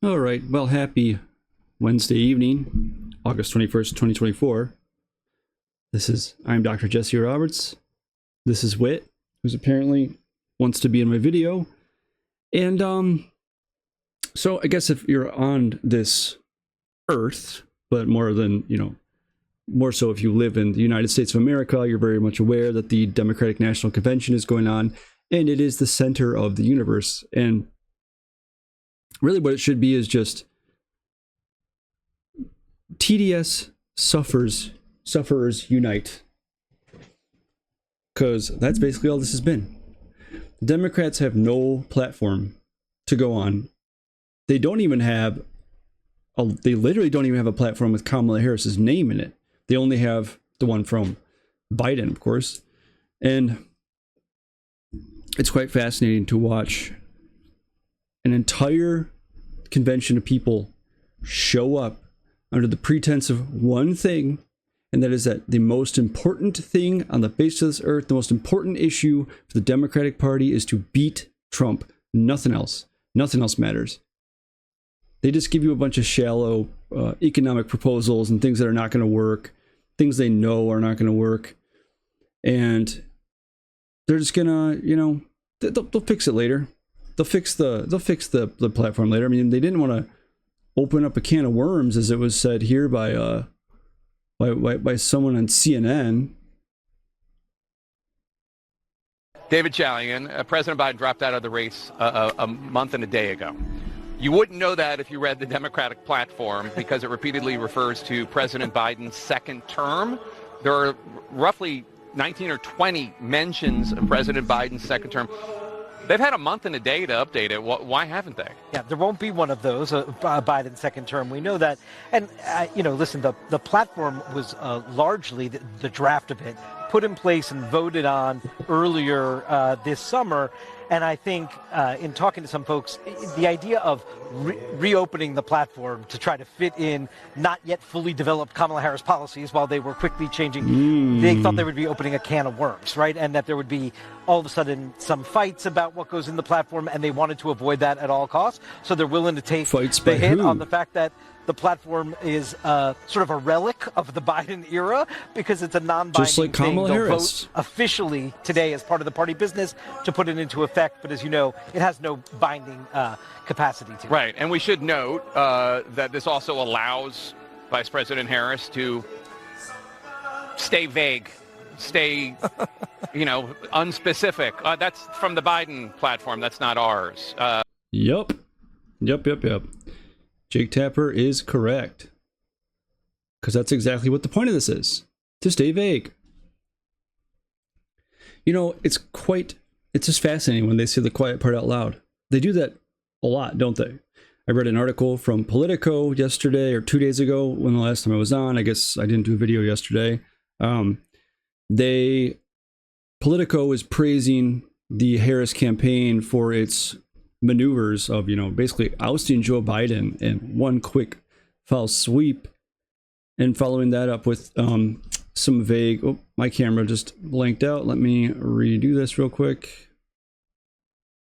All right. Well, happy Wednesday evening, August 21st, 2024. I'm Dr. Jesse Roberts. This is Wit, who's apparently wants to be in my video. And so I guess if you're on this earth, but more so if you live in the United States of America, you're very much aware that the Democratic National Convention is going on, and it is the center of the universe. And really what it should be is just TDS sufferers unite. Because that's basically all this has been. The Democrats have no platform to go on. They literally don't even have a platform with Kamala Harris's name in it. They only have the one from Biden, of course. And it's quite fascinating to watch an entire convention of people show up under the pretense of one thing, and that is that the most important thing on the face of this earth, the most important issue for the Democratic Party is to beat Trump. Nothing else. Nothing else matters. They just give you a bunch of shallow economic proposals and things that are not going to work, things they know are not going to work, and they're just gonna, they'll fix it later. They'll fix the platform later. I mean, they didn't want to open up a can of worms, as it was said here by someone on CNN. David Chalian, President Biden dropped out of the race a month and a day ago. You wouldn't know that if you read the Democratic platform, because it repeatedly refers to President Biden's second term. There are roughly 19 or 20 mentions of President Biden's second term. They've had a month and a day to update it. Why haven't they? Yeah, there won't be one of those, Biden's second term. We know that. And, listen, the platform was largely the draft of it put in place and voted on earlier this summer. And I think in talking to some folks, the idea of reopening the platform to try to fit in not yet fully developed Kamala Harris policies while they were quickly changing, they thought they would be opening a can of worms, right? And that there would be all of a sudden some fights about what goes in the platform, and they wanted to avoid that at all costs. So they're willing to take the hit on the fact that the platform is sort of a relic of the Biden era because it's a non-binding just like Kamala thing. Harris. Vote officially today as part of the party business to put it into effect, but as you know, it has no binding capacity to it. Right, and we should note that this also allows Vice President Harris to stay vague, stay, unspecific. That's from the Biden platform. That's not ours. Yep. Jake Tapper is correct. Because that's exactly what the point of this is. To stay vague. It's just fascinating when they say the quiet part out loud. They do that a lot, don't they? I read an article from Politico yesterday or 2 days ago when the last time I was on. I guess I didn't do a video yesterday. Politico is praising the Harris campaign for its maneuvers of, basically ousting Joe Biden in one quick foul sweep, and following that up with some vague. Oh, my camera just blanked out. Let me redo this real quick.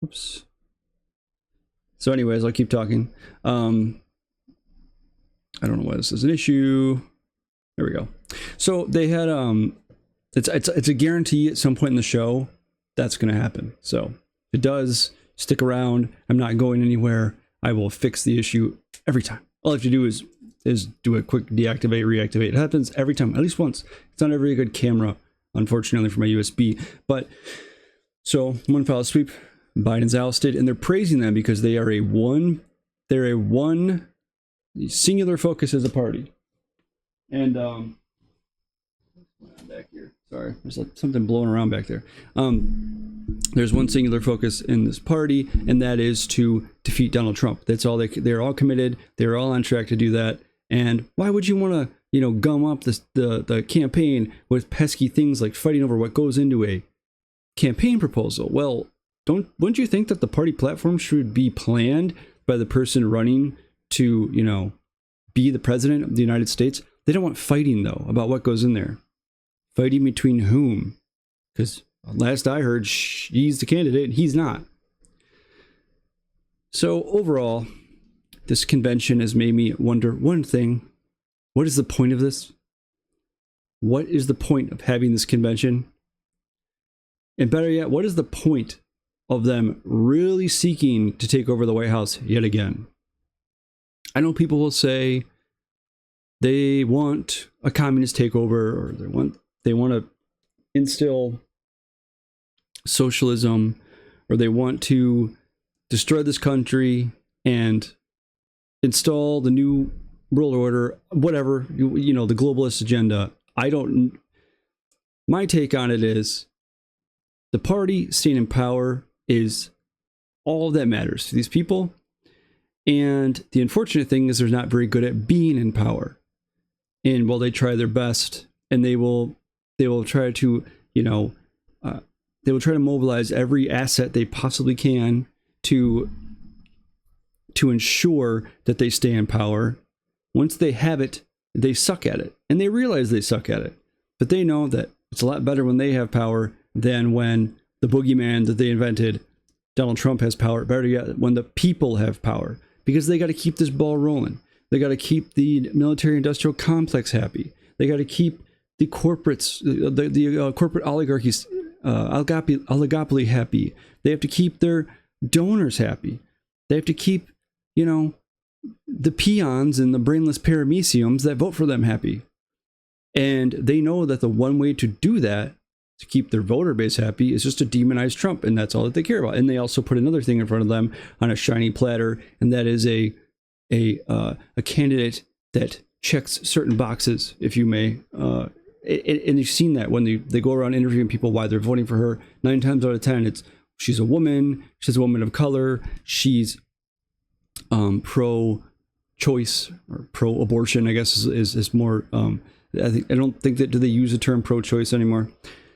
Oops. So anyways, I'll keep talking. I don't know why this is an issue. There we go. So they had it's a guarantee at some point in the show that's going to happen. So if it does, stick around. I'm not going anywhere. I will fix the issue every time. All I have to do is do a quick deactivate, reactivate. It happens every time, at least once. It's not a very good camera, unfortunately, for my USB. But so one foul sweep, Biden's ousted, and they're praising them because they're a one singular focus as a party. And back here. Sorry, there's something blowing around back there. There's one singular focus in this party, and that is to defeat Donald Trump. That's all they're all committed. They're all on track to do that. And why would you want to, gum up the campaign with pesky things like fighting over what goes into a campaign proposal? Well, wouldn't you think that the party platform should be planned by the person running to, be the president of the United States? They don't want fighting, though, about what goes in there. Fighting between whom? Because last I heard, she's the candidate, he's not. So overall, this convention has made me wonder one thing. What is the point of this? What is the point of having this convention? And better yet, what is the point of them really seeking to take over the White House yet again? I know people will say they want a communist takeover, or they want to instill socialism, or they want to destroy this country and install the new world order, whatever, you know, the globalist agenda. My take on it is the party staying in power is all that matters to these people. And the unfortunate thing is they're not very good at being in power. And while they try their best, and they will try to, you know, they will try to mobilize every asset they possibly can to ensure that they stay in power. Once they have it, they suck at it, and they realize they suck at it. But they know that it's a lot better when they have power than when the boogeyman that they invented, Donald Trump, has power. Better yet, when the people have power, because they got to keep this ball rolling. They got to keep the military-industrial complex happy. They got to keep the corporates, the corporate oligarchies, oligopoly happy. They have to keep their donors happy. They have to keep, you know, the peons and the brainless parameciums that vote for them happy. And they know that the one way to do that, to keep their voter base happy, is just to demonize Trump, and that's all that they care about. And they also put another thing in front of them on a shiny platter, and that is a candidate that checks certain boxes, if you may. And you've seen that when they go around interviewing people why they're voting for her. 9 times out of 10, it's she's a woman, she's a woman of color, she's pro-choice or pro-abortion, I guess is more. I don't think that do they use the term pro-choice anymore.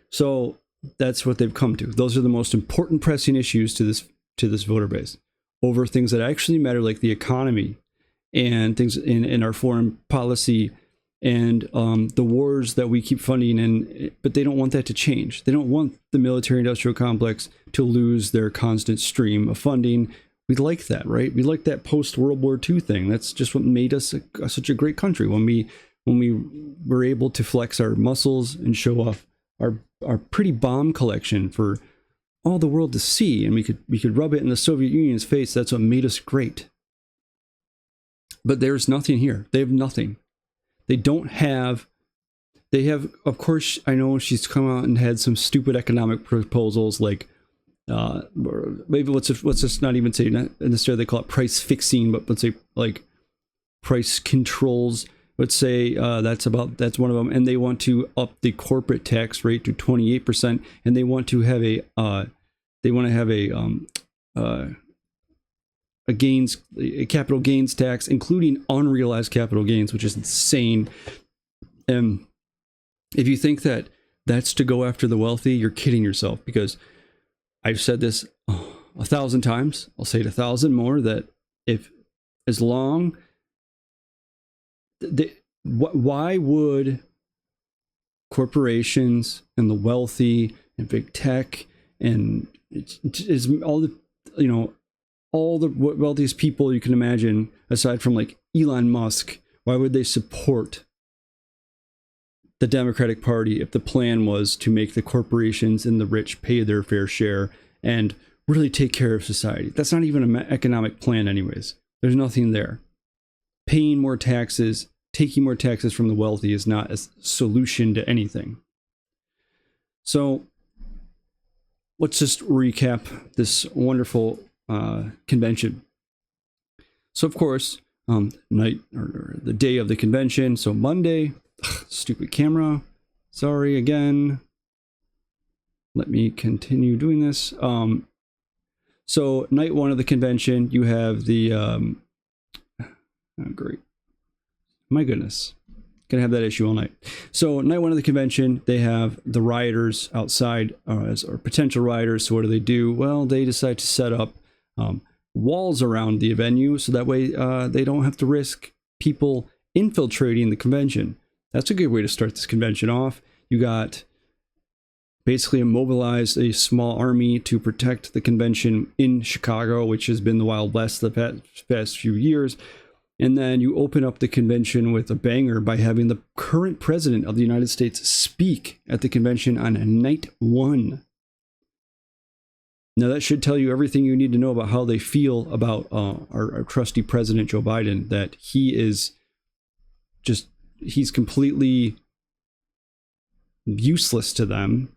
So that's what they've come to. Those are the most important pressing issues to this voter base, over things that actually matter, like the economy and things in our foreign policy and the wars that we keep funding. But they don't want that to change. They don't want the military-industrial complex to lose their constant stream of funding. We like that, right? We like that post-World War II thing. That's just what made us such a great country, when we were able to flex our muscles and show off our pretty bomb collection for all the world to see, and we could rub it in the Soviet Union's face. That's what made us great. But there's nothing here. They have nothing. They have, of course, I know she's come out and had some stupid economic proposals, like maybe let's just not even say, not necessarily they call it price fixing, but let's say like price controls. Let's say that's one of them, and they want to up the corporate tax rate to 28%, and they want to have a capital gains tax, including unrealized capital gains, which is insane. And if you think that that's to go after the wealthy, you're kidding yourself, because I've said this 1,000 times. I'll say it 1,000 more, that why would corporations and the wealthy and big tech and it's all the, you know, all the wealthiest people you can imagine, aside from like Elon Musk, why would they support the Democratic Party if the plan was to make the corporations and the rich pay their fair share and really take care of society? That's not even an economic plan anyways. There's nothing there. Paying more taxes, taking more taxes from the wealthy is not a solution to anything. So let's just recap this wonderful convention. So of course, night or the day of the convention. So Monday, stupid camera. Sorry again. Let me continue doing this. So night one of the convention, you have the oh, great. My goodness. Gonna have that issue all night. So night one of the convention, they have the rioters outside or potential rioters. So what do? Well, they decide to set up walls around the venue, so that way they don't have to risk people infiltrating the convention. That's a good way to start this convention off. You got basically mobilized a small army to protect the convention in Chicago, which has been the Wild West the past few years. And then you open up the convention with a banger by having the current president of the United States speak at the convention on night one. Now, that should tell you everything you need to know about how they feel about our trusty president, Joe Biden, that he's completely useless to them.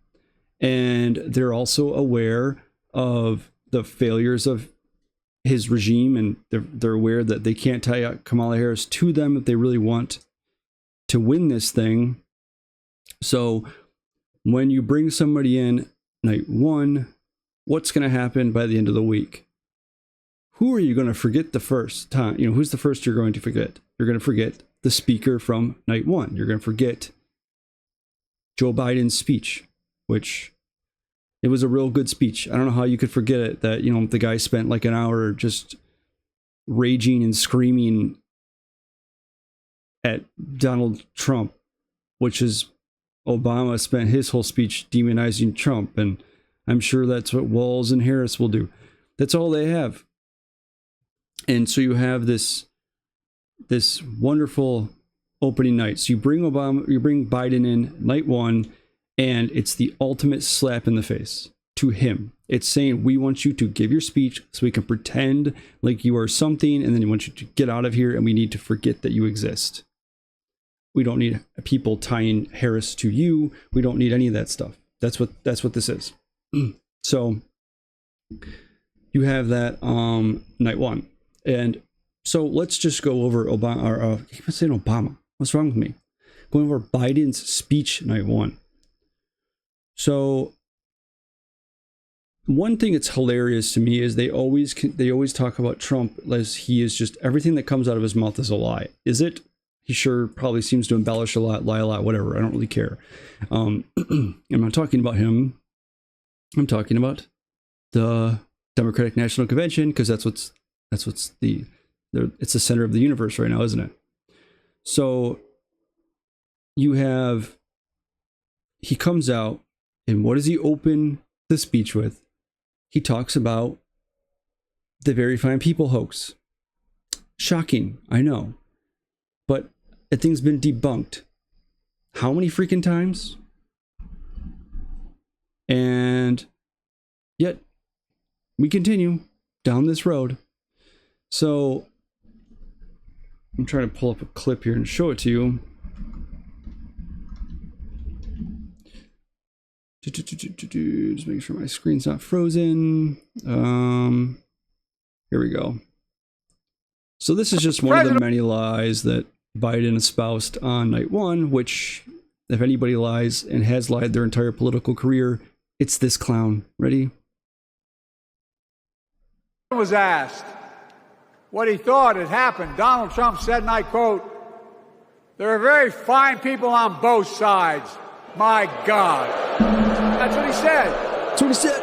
And they're also aware of the failures of his regime, and they're aware that they can't tie Kamala Harris to them if they really want to win this thing. So when you bring somebody in night one, what's going to happen by the end of the week? Who are you going to forget the first time? Who's the first you're going to forget? You're going to forget the speaker from night one. You're going to forget Joe Biden's speech, which it was a real good speech. I don't know how you could forget it, that, the guy spent like an hour just raging and screaming at Donald Trump, which is Obama spent his whole speech demonizing Trump. And I'm sure that's what Walz and Harris will do. That's all they have. And so you have this wonderful opening night. So you bring Biden in night one, and it's the ultimate slap in the face to him. It's saying, we want you to give your speech so we can pretend like you are something, and then we want you to get out of here, and we need to forget that you exist. We don't need people tying Harris to you. We don't need any of that stuff. That's what this is. So you have that night one. And so let's just go over Obama. I keep saying Obama. What's wrong with me? Going over Biden's speech night one. So one thing that's hilarious to me is they always talk about Trump as he is just, everything that comes out of his mouth is a lie. Is it? He sure probably seems to embellish a lot, lie a lot, whatever. I don't really care. I'm not talking about him. I'm talking about the Democratic National Convention, because it's the center of the universe right now, isn't it? So he comes out, and what does he open the speech with? He talks about the Very Fine People hoax. Shocking, I know. But that thing's been debunked how many freaking times? And yet we continue down this road. So I'm trying to pull up a clip here and show it to you. Just making sure my screen's not frozen. Here we go. So this is just one of the many lies that Biden espoused on night one, which, if anybody lies and has lied their entire political career, it's this clown. Ready? Was asked what he thought had happened. Donald Trump said, and I quote, "There are very fine people on both sides. My God." That's what he said. That's what he said.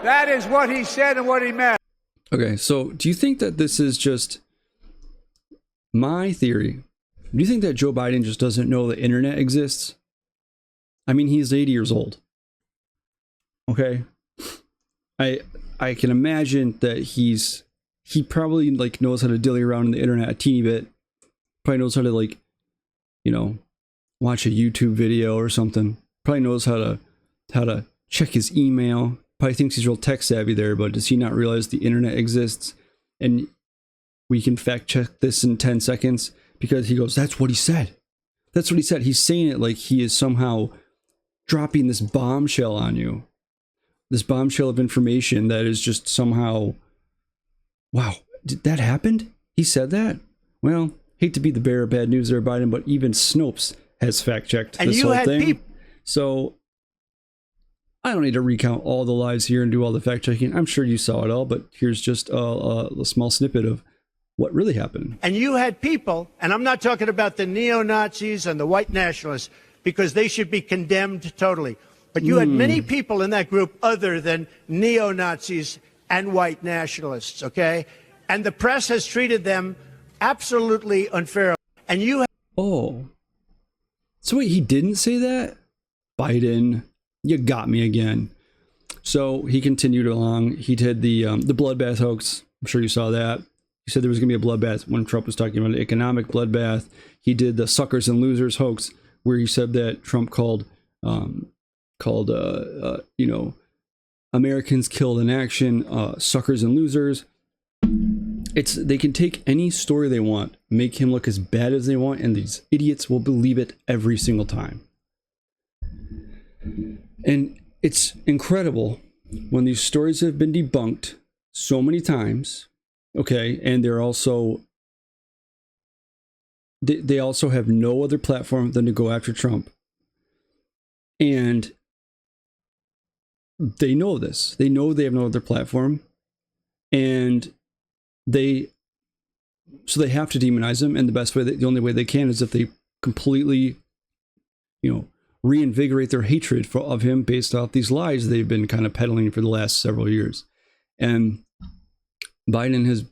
That is what he said and what he meant. Okay, so do you think that this is just my theory? Do you think that Joe Biden just doesn't know the internet exists? I mean, he's 80 years old. Okay? I can imagine that he probably knows how to dilly around in the internet a teeny bit. Probably knows how to watch a YouTube video or something. Probably knows how to check his email. Probably thinks he's real tech savvy there, but does he not realize the internet exists? And we can fact check this in 10 seconds because he goes, that's what he said. That's what he said. He's saying it like he is somehow dropping this bombshell on you. This bombshell of information that is just somehow, wow, did that happen? He said that? Well, hate to be the bearer of bad news there, Biden, but even Snopes has fact-checked this whole thing. So I don't need to recount all the lies here and do all the fact-checking. I'm sure you saw it all, but here's just a small snippet of what really happened. And you had people, and I'm not talking about the neo-Nazis and the white nationalists, because they should be condemned totally. But you had many people in that group other than neo-Nazis and white nationalists, okay? And the press has treated them absolutely unfairly. And you Oh. So wait, he didn't say that? Biden, You got me again. So he continued along. He did the bloodbath hoax. I'm sure you saw that. He said there was going to be a bloodbath when Trump was talking about an economic bloodbath. He did the suckers and losers hoax, where he said that Trump called Americans killed in action, suckers and losers. They can take any story they want, make him look as bad as they want, and these idiots will believe it every single time. And it's incredible when these stories have been debunked so many times, okay, and they're also they also have no other platform than to go after Trump. And they know this. They know they have no other platform. And they have to demonize him. And the only way they can is if they completely, reinvigorate their hatred of him based off these lies they've been kind of peddling for the last several years. And Biden has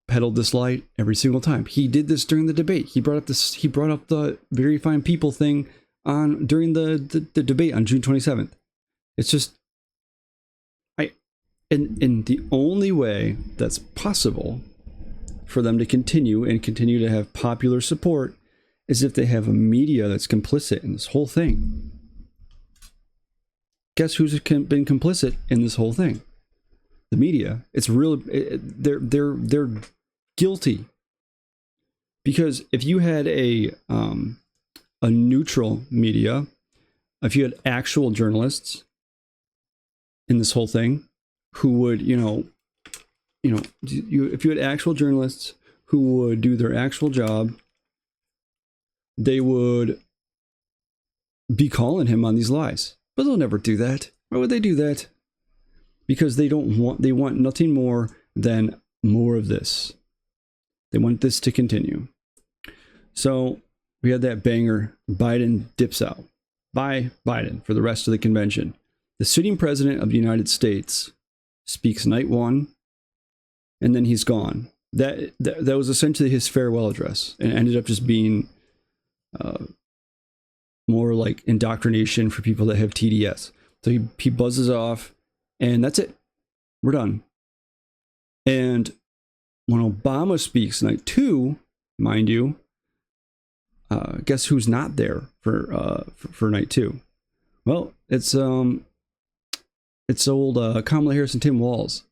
peddled this lie every single time. He did this during the debate. He brought up the very fine people thing during the debate on June 27th. It's just, and the only way that's possible for them to continue to have popular support is if they have a media that's complicit in this whole thing. Guess who's been complicit in this whole thing? The media. It's real. They're guilty. Because if you had a neutral media, if you had actual journalists in this whole thing, who would, if you had actual journalists who would do their actual job, they would be calling him on these lies. But they'll never do that. Why would they do that? Because they want nothing more than more of this. They want this to continue. So we had that banger, Biden dips out. Bye, Biden, for the rest of the convention. The sitting president of the United States speaks night one, and then he's gone. That was essentially his farewell address, and ended up just being more like indoctrination for people that have TDS. So he buzzes off, and that's it. We're done. And when Obama speaks night two, mind you, guess who's not there for night two? Well, it's old Kamala Harris and Tim Walz.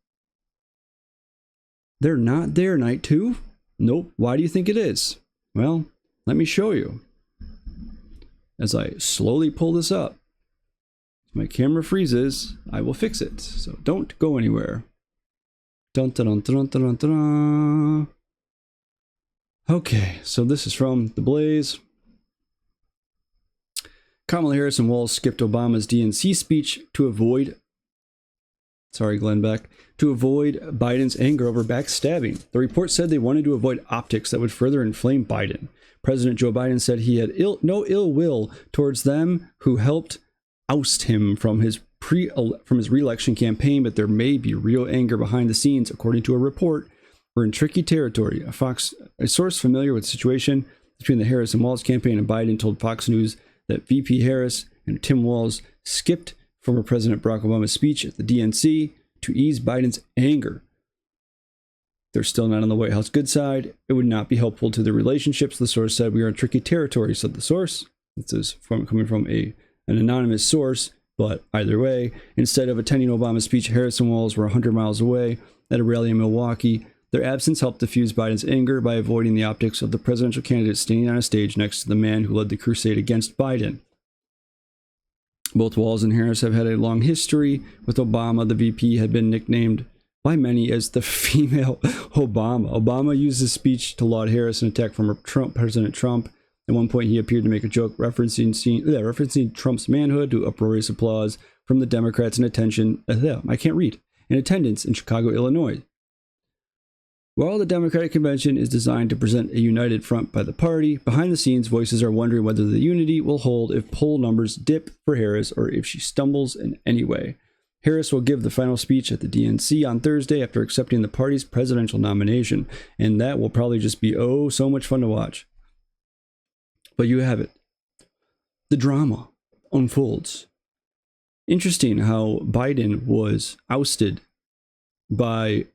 They're not there night two? Nope. Why do you think it is? Well, let me show you. As I slowly pull this up, if my camera freezes, I will fix it. So don't go anywhere. Dun, dun, dun, dun, dun, dun, dun. Okay, so this is from The Blaze. Kamala Harris and Walz skipped Obama's DNC speech to avoid Biden's anger over backstabbing. The report said they wanted to avoid optics that would further inflame Biden. President Joe Biden said he had no ill will towards them who helped oust him from his re-election campaign, but there may be real anger behind the scenes, according to a report. We're in tricky territory. A source familiar with the situation between the Harris and Walz campaign and Biden told Fox News that VP Harris and Tim Walz skipped former President Barack Obama's speech at the DNC to ease Biden's anger. They're still not on the White House good side. It would not be helpful to the relationships, the source said. We are in tricky territory, said the source. This is coming from an anonymous source, but either way, instead of attending Obama's speech, Harris and Walz were 100 miles away at a rally in Milwaukee. Their absence helped diffuse Biden's anger by avoiding the optics of the presidential candidate standing on a stage next to the man who led the crusade against Biden. Both Walz and Harris have had a long history with Obama. The VP had been nicknamed by many as the female Obama. Obama used his speech to laud Harris an attack from President Trump. At one point, he appeared to make a joke referencing Trump's manhood to uproarious applause from the Democrats in attendance in Chicago, Illinois. While the Democratic Convention is designed to present a united front by the party, behind the scenes, voices are wondering whether the unity will hold if poll numbers dip for Harris or if she stumbles in any way. Harris will give the final speech at the DNC on Thursday after accepting the party's presidential nomination, and that will probably just be so much fun to watch. But you have it. The drama unfolds. interesting how Biden was ousted by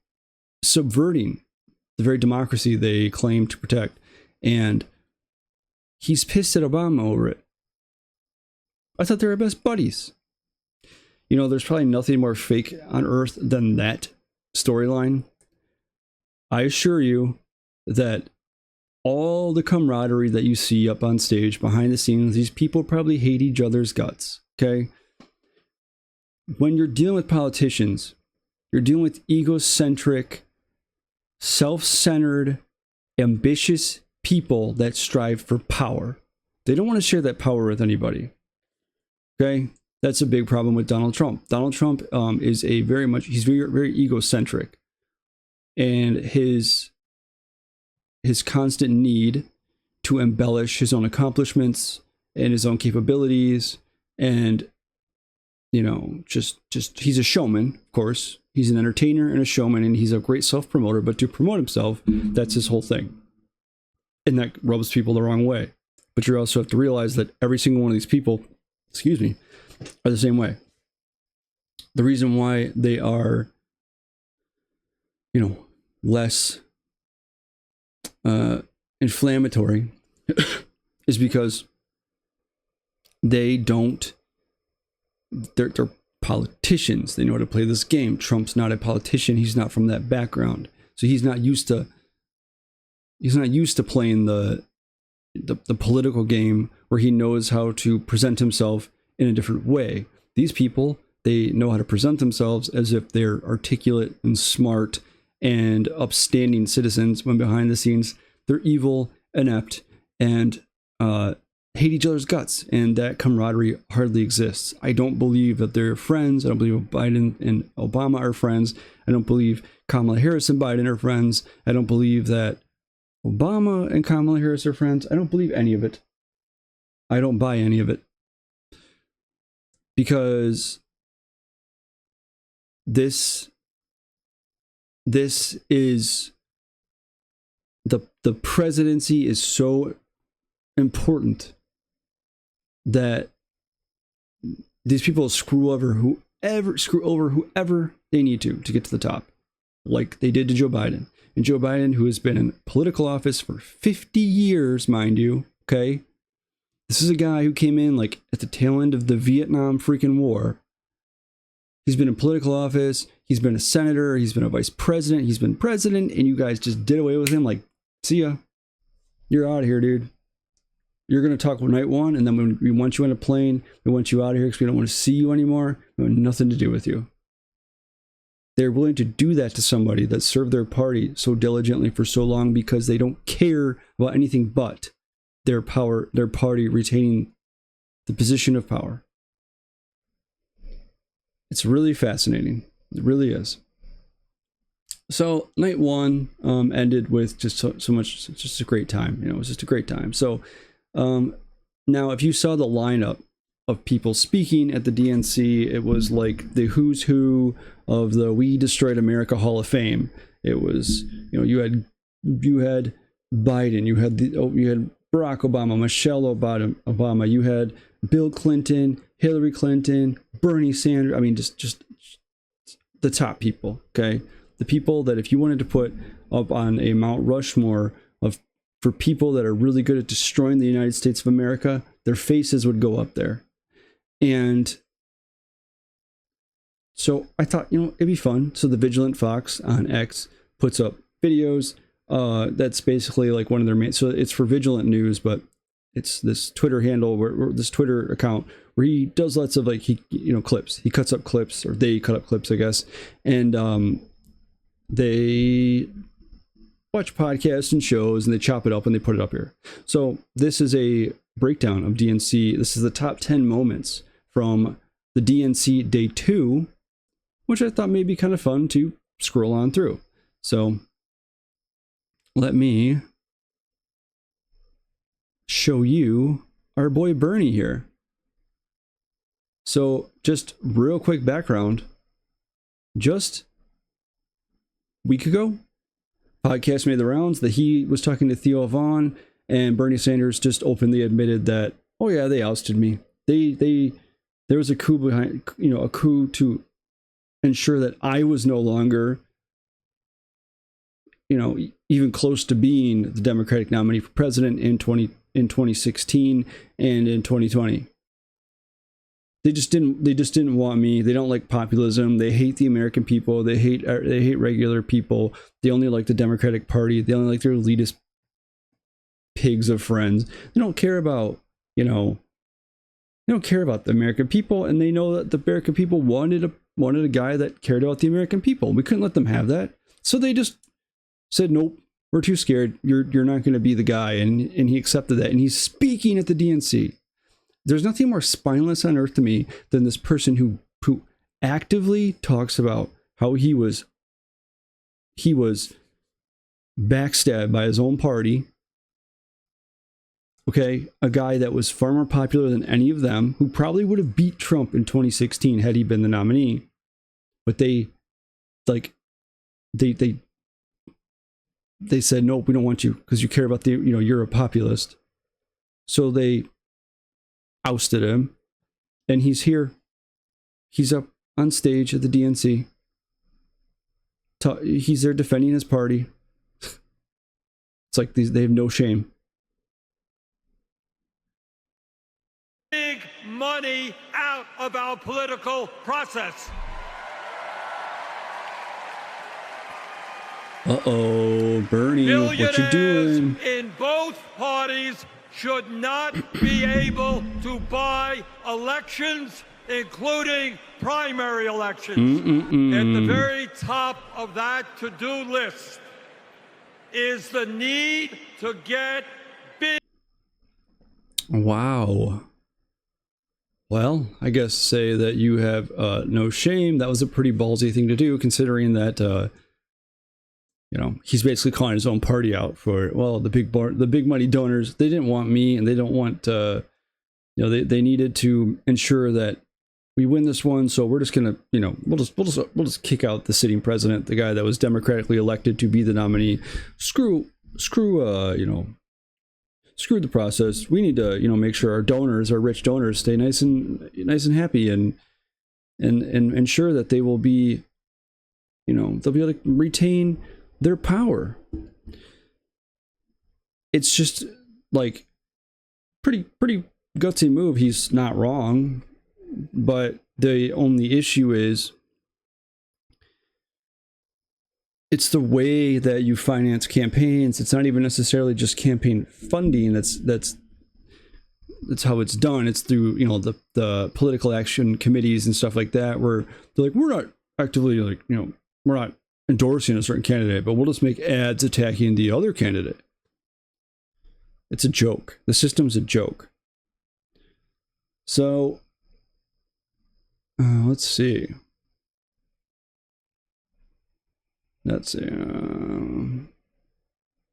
subverting the very democracy they claim to protect. And he's pissed at Obama over it. I thought they were best buddies. You know, there's probably nothing more fake on earth than that storyline. I assure you that all the camaraderie that you see up on stage, behind the scenes, these people probably hate each other's guts, okay? When you're dealing with politicians, you're dealing with egocentric, self-centered, ambitious people that strive for power. They don't want to share that power with anybody, okay? That's a big problem with Donald Trump. Donald Trump is he's very, very egocentric. And his constant need to embellish his own accomplishments and his own capabilities, and you know, just he's a showman, of course. He's an entertainer and a showman, and he's a great self-promoter, but to promote himself, that's his whole thing. And that rubs people the wrong way. But you also have to realize that every single one of these people, are the same way. The reason why they are, you know, less inflammatory is because they're politicians. They know how to play this game. Trump's not a politician. He's not from that background, so he's not used to playing the political game where he knows how to present himself in a different way. These people, they know how to present themselves as if they're articulate and smart and upstanding citizens, when behind the scenes they're evil, inept, and hate each other's guts, and that camaraderie hardly exists. I don't believe that they're friends. I don't believe Biden and Obama are friends. I don't believe Kamala Harris and Biden are friends. I don't believe that Obama and Kamala Harris are friends. I don't believe any of it. I don't buy any of it. Because this is the presidency is so important that these people screw over whoever they need to get to the top, like they did to Joe Biden. And Joe Biden, who has been in political office for 50 years, mind you, okay? This is a guy who came in like at the tail end of the Vietnam freaking war. He's been in political office. He's been a senator. He's been a vice president. He's been president. And you guys just did away with him. Like, see ya. You're out of here, dude. You're going to talk night one. And then when we want you on a plane, we want you out of here because we don't want to see you anymore. We want nothing to do with you. They're willing to do that to somebody that served their party so diligently for so long because they don't care about anything but their power, their party retaining the position of power. It's really fascinating. It really is. So night one ended with just so much, just a great time. You know, it was just a great time. So now if you saw the lineup of people speaking at the DNC, it was like the who's who of the We Destroyed America Hall of Fame. It was, you know, you had Biden, you had Barack Obama, Michelle Obama, you had Bill Clinton, Hillary Clinton, Bernie Sanders. I mean, just the top people, okay? The people that if you wanted to put up on a Mount Rushmore for people that are really good at destroying the United States of America, their faces would go up there. And so I thought, you know, it'd be fun. So the Vigilant Fox on X puts up videos. That's basically like one of their main, so it's for Vigilant News, but it's this Twitter handle where this Twitter account where he does lots of like, clips. He cuts up clips, or they cut up clips, I guess. And they watch podcasts and shows and they chop it up and they put it up here. So this is a breakdown of DNC. This is the top 10 moments from the DNC day 2, which I thought may be kind of fun to scroll on through. So let me show you our boy Bernie here. So just real quick background. Just a week ago, podcast made the rounds that he was talking to Theo Vaughn, and Bernie Sanders just openly admitted that, oh yeah, they ousted me. They there was a coup behind, a coup to ensure that I was no longer, even close to being the Democratic nominee for president in 2016 and in 2020. They just didn't want me. They don't like populism. They hate the American people. They hate regular people. They only like the Democratic Party. They only like their elitist pigs of friends. They don't care about, they don't care about the American people, and they know that the American people wanted a guy that cared about the American people. We couldn't let them have that. So they just said, nope, we're too scared. You're not going to be the guy. And he accepted that. And he's speaking at the DNC. There's nothing more spineless on earth to me than this person who actively talks about how he was backstabbed by his own party. Okay, a guy that was far more popular than any of them, who probably would have beat Trump in 2016 had he been the nominee. But they said, nope, we don't want you because you care about you're a populist. So they ousted him, and he's here. He's up on stage at the DNC. He's there defending his party. It's like they have no shame. Big money out of our political process. Uh-oh, Bernie, what you doing? In both parties should not be able to buy elections, including primary elections. At the very top of that to-do list is the need to get big. Wow. Well, I guess say that you have no shame. That was a pretty ballsy thing to do, considering that he's basically calling his own party out for, well, the big money donors. They didn't want me, and they don't want they needed to ensure that we win this one. So we're just gonna we'll just kick out the sitting president, the guy that was democratically elected to be the nominee. Screw the process. We need to make sure our donors, our rich donors, stay nice and happy, and ensure that they will be they'll be able to retain their power. It's just like pretty gutsy move. He's not wrong, but the only issue is it's the way that you finance campaigns. It's not even necessarily just campaign funding. That's how it's done. It's through the political action committees and stuff like that, where they're like, we're not actively we're not endorsing a certain candidate, but we'll just make ads attacking the other candidate. It's a joke. The system's a joke. So let's see.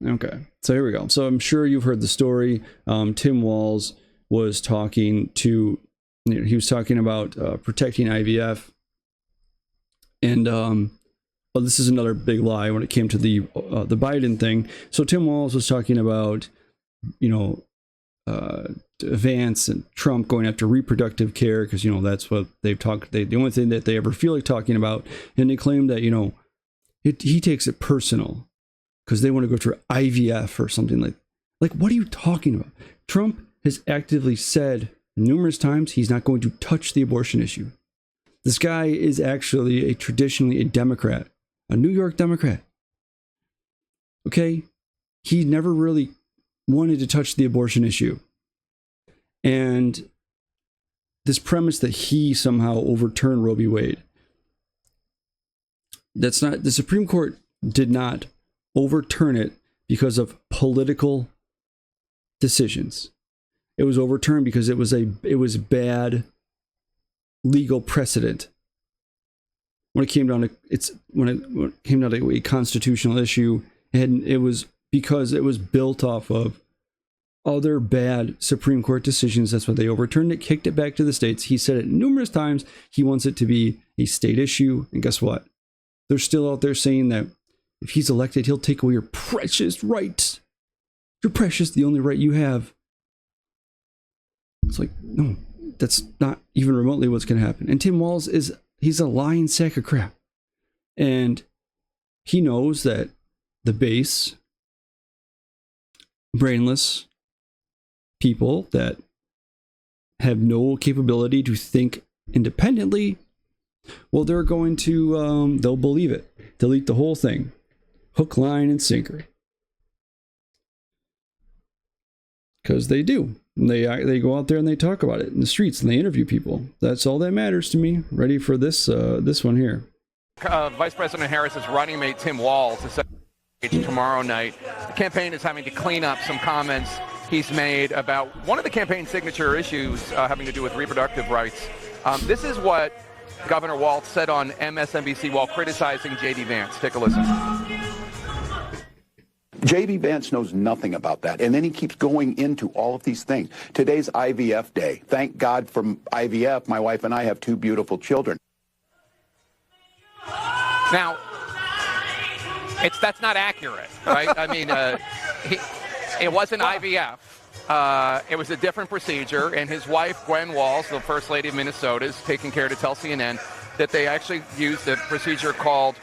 Okay, so here we go. So I'm sure you've heard the story. Tim Walz was talking to, he was talking about protecting IVF, and well, this is another big lie when it came to the Biden thing. So Tim Walz was talking about, Vance and Trump going after reproductive care because that's what they've talked. The only thing that they ever feel like talking about, and they claim that he takes it personal because they want to go through IVF or something like what are you talking about? Trump has actively said numerous times he's not going to touch the abortion issue. This guy is actually traditionally a Democrat, a New York Democrat. Okay? He never really wanted to touch the abortion issue. And this premise that he somehow overturned Roe v. Wade, that's not, the Supreme Court did not overturn it because of political decisions. It was overturned because it was bad legal precedent. When it came down to a constitutional issue, and it was because it was built off of other bad Supreme Court decisions. That's why they overturned it, kicked it back to the states. He said it numerous times. He wants it to be a state issue. And guess what? They're still out there saying that if he's elected, he'll take away your precious rights. You're precious, the only right you have. It's like, no, That's not even remotely what's going to happen. And Tim Walz he's a lying sack of crap. And he knows that the base, brainless people that have no capability to think independently, well, they're going to, they'll believe it. Delete the whole thing. Hook, line, and sinker. Because they do. They go out there and they talk about it in the streets and they interview people. That's all that matters to me. Ready for this one here. Vice President Harris's running mate Tim Walz is set tomorrow night. The campaign is having to clean up some comments he's made about one of the campaign signature issues having to do with reproductive rights. This is what Governor Walz said on MSNBC while criticizing J.D. Vance. Take a listen. J.D. Vance knows nothing about that. And then he keeps going into all of these things. Today's IVF day. Thank God for IVF. My wife and I have 2 beautiful children. Now, that's not accurate, right? I mean, it wasn't IVF. It was a different procedure, and his wife, Gwen Walz, the First Lady of Minnesota, is taking care to tell CNN that they actually used a procedure called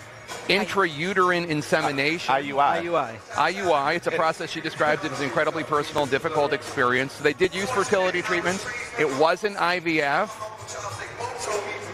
intrauterine insemination. IUI. It's a process she described as an incredibly personal and difficult experience. They did use fertility treatments. It wasn't IVF.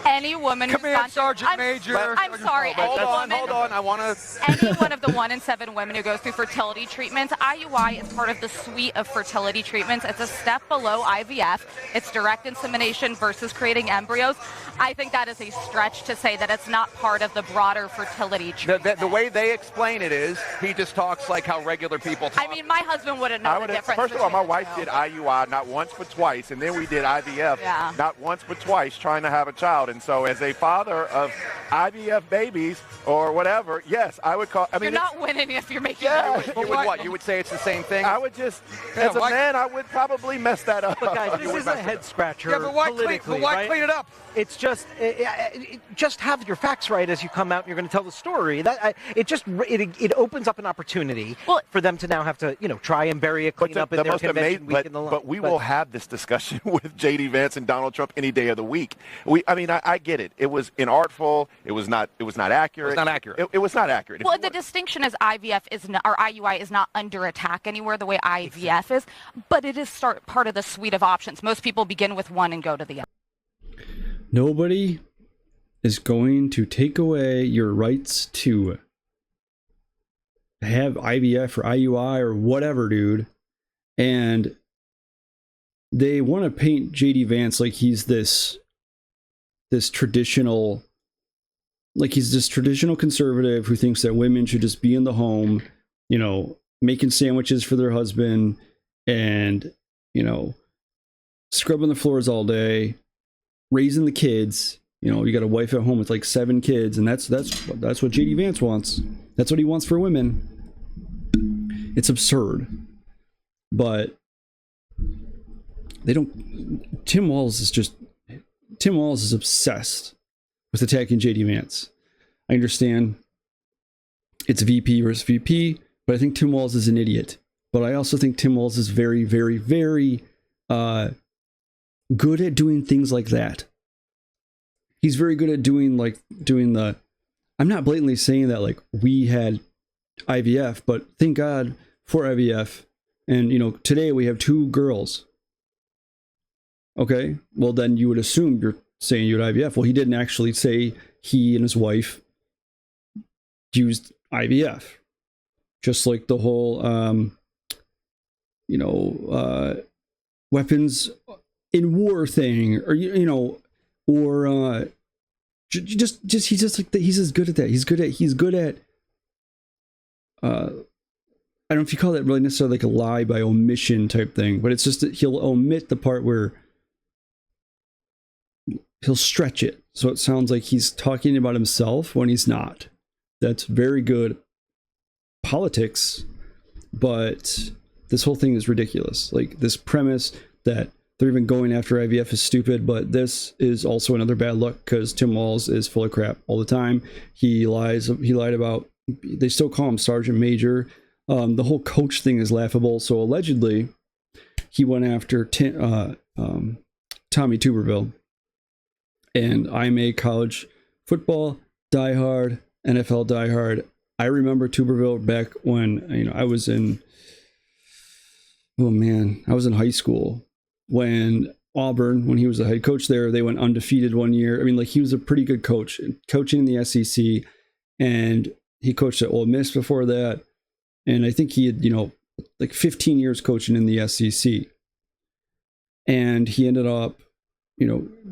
Any woman Come who's in, Sergeant Major. I'm sorry. Hold on. I want to... Any one of the 1 in 7 women who goes through fertility treatments, IUI is part of the suite of fertility treatments. It's a step below IVF. It's direct insemination versus creating embryos. I think that is a stretch to say that it's not part of the broader fertility treatment. The way they explain it is he just talks like how regular people talk. I mean, my husband wouldn't know the difference. First of all, my wife did IUI not once but twice, and then we did IVF not once but twice, trying to have a child. And so as a father of IVF babies or whatever, yes, I would call... I mean, you're not winning if you're making You would what? You would say it's the same thing? I would just... as a man, I would probably mess that up. Look, guys, this is a head-scratcher politically, why clean it up? It's just have your facts right as you come out and you're going to tell the story. It opens up an opportunity for them to now have to, try and bury it, clean up in their convention week. But we will have this discussion with J.D. Vance and Donald Trump any day of the week. I get it. It was inartful. It was not accurate. It was not accurate. It was not accurate. Well, the distinction is IVF is not, or IUI is not under attack anywhere the way IVF is, but it is part of the suite of options. Most people begin with one and go to the other. Nobody is going to take away your rights to have IVF or IUI or whatever, dude. And they want to paint JD Vance like he's this traditional, conservative who thinks that women should just be in the home, making sandwiches for their husband and, scrubbing the floors all day, raising the kids. You got a wife at home with like 7 kids, and that's what JD Vance wants. That's what he wants for women. It's absurd. But they don't... Tim Walz is obsessed with attacking JD Vance. I understand it's VP versus VP, but I think Tim Walz is an idiot. But I also think Tim Walz is very, very, very good at doing things like that. He's very good at doing the... I'm not blatantly saying that like we had IVF, but thank God for IVF. And, today we have 2 girls. Okay, well then you would assume you're saying you had IVF. Well, he didn't actually say he and his wife used IVF. Just like the whole, weapons in war thing, or he's as good at that. He's good at. I don't know if you call that really necessarily like a lie by omission type thing, but it's just that he'll omit the part where he'll stretch it so it sounds like he's talking about himself when he's not. That's very good politics, but this whole thing is ridiculous. Like, this premise that they're even going after IVF is stupid, but this is also another bad luck because Tim Walz is full of crap all the time. He lies. He lied about... They still call him Sergeant Major. The whole coach thing is laughable. So allegedly, he went after Tim Tommy Tuberville. And I'm a college football diehard, NFL diehard. I remember Tuberville back when, I was in high school when Auburn, when he was the head coach there, they went undefeated one year. I mean, like, he was a pretty good coach, coaching in the SEC, and he coached at Ole Miss before that. And I think he had, 15 years coaching in the SEC. And he ended up,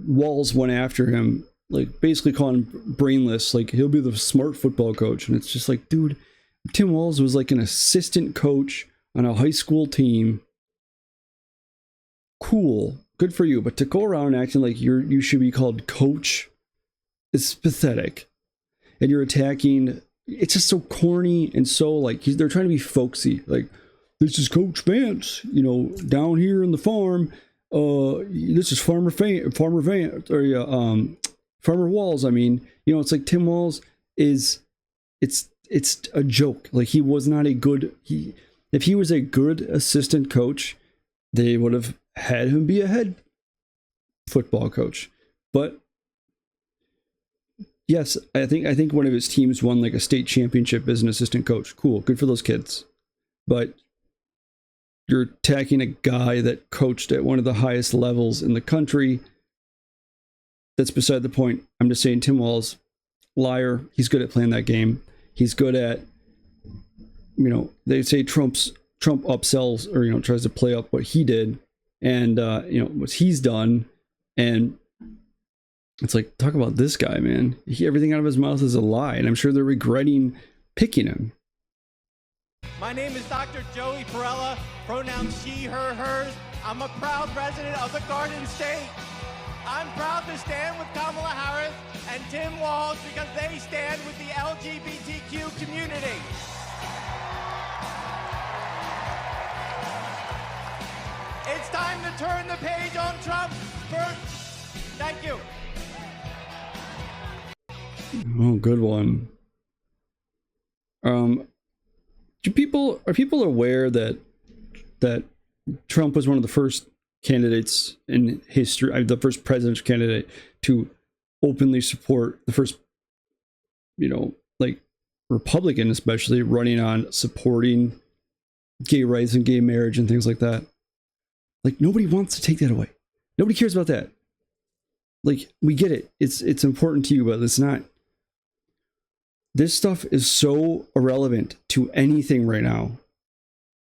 Walls went after him, like, basically calling him brainless, like, he'll be the smart football coach. And it's just like, dude, Tim Walz was like an assistant coach on a high school team. Cool, good for you. But to go around acting like you should be called coach is pathetic. And you're attacking, it's just so corny and so, like, they're trying to be folksy. Like, this is Coach Vance, down here in the farm. This is Farmer Vance, or Farmer Walls. I mean, it's like Tim Walz is, it's a joke. Like, he was not a good, if he was a good assistant coach, they would have had him be a head football coach. But yes, I think one of his teams won like a state championship as an assistant coach. Cool, good for those kids. But you're attacking a guy that coached at one of the highest levels in the country. That's beside the point. I'm just saying, Tim Walz, liar. He's good at playing that game. He's good at, they say Trump upsells, or, tries to play up what he did and, what he's done. And it's like, talk about this guy, man. Everything out of his mouth is a lie. And I'm sure they're regretting picking him. My name is Dr. Joey Perella, pronouns she, her, hers. I'm a proud resident of the Garden State. I'm proud to stand with Kamala Harris and Tim Walz because they stand with the LGBTQ community. It's time to turn the page on Trump. Thank you. Oh, good one. Are people aware that Trump was one of the first candidates in history, the first presidential candidate to openly support, the first, like, Republican especially, running on supporting gay rights and gay marriage and things like that? Like, nobody wants to take that away. Nobody cares about that. Like, we get it. It's important to you, but it's not. This stuff is so irrelevant to anything right now.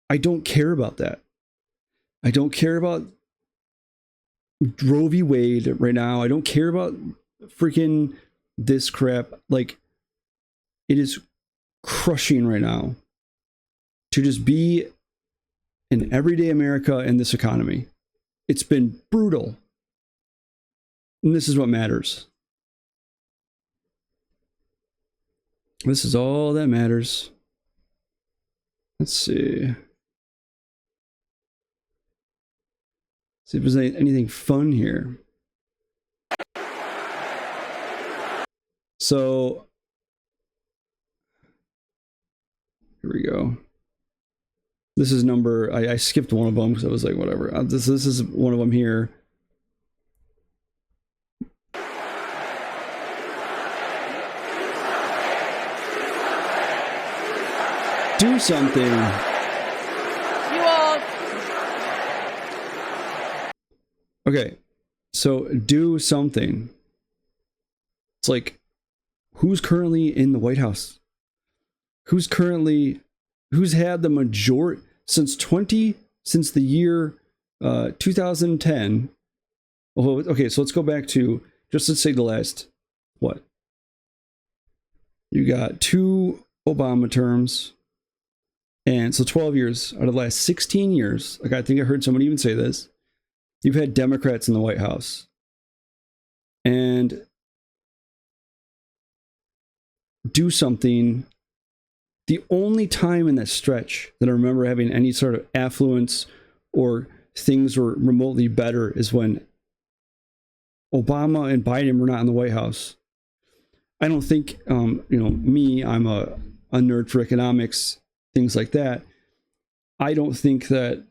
I don't care about that. I don't care about Roe v. Wade right now. I don't care about freaking this crap. Like, it is crushing right now to just be in everyday America in this economy. It's been brutal. And this is what matters. This is all that matters. Let's see. See if there's anything fun here. So, here we go. This is number, I skipped one of them because I was like, whatever. This is one of them here. Do something. You all. Okay, so do something. It's like, who's currently in the White House? Who's had the majority since the year 2010? Oh, okay, so let's go back to, just let's say the last, what? You got 2 Obama terms. And so 12 years out of the last 16 years, like, I think I heard someone even say this, you've had Democrats in the White House. And do something. The only time in that stretch that I remember having any sort of affluence or things were remotely better is when Obama and Biden were not in the White House. I don't think, I'm a nerd for economics, things like that. I don't think that,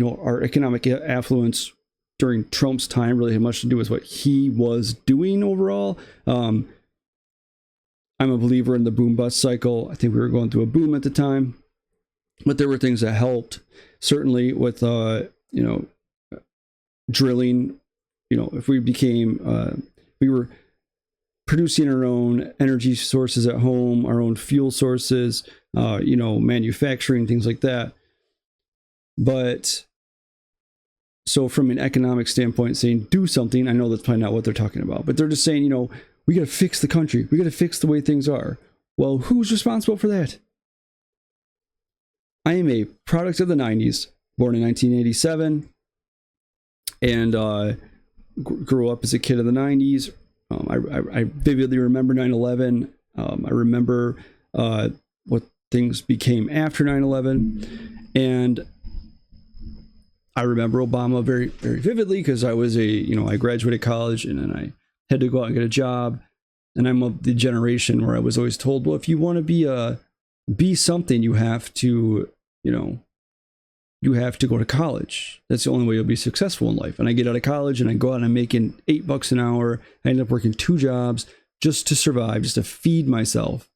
our economic affluence during Trump's time really had much to do with what he was doing overall. I'm a believer in the boom bust cycle. I think we were going through a boom at the time, but there were things that helped. Certainly with drilling. If we became we were producing our own energy sources at home, our own fuel sources, manufacturing, things like that. But so from an economic standpoint, saying do something, I know that's probably not what they're talking about, but they're just saying, we got to fix the country. We got to fix the way things are. Well, who's responsible for that? I am a product of the 90s, born in 1987, and grew up as a kid of the 90s. I vividly remember 9/11. I remember what things became after 9/11, and I remember Obama very, very vividly because I was I graduated college and then I had to go out and get a job, and I'm of the generation where I was always told, well, if you want to be something, you have to, you have to go to college. That's the only way you'll be successful in life. And I get out of college and I go out and I'm making $8 an hour. I end up working 2 jobs just to survive, just to feed myself.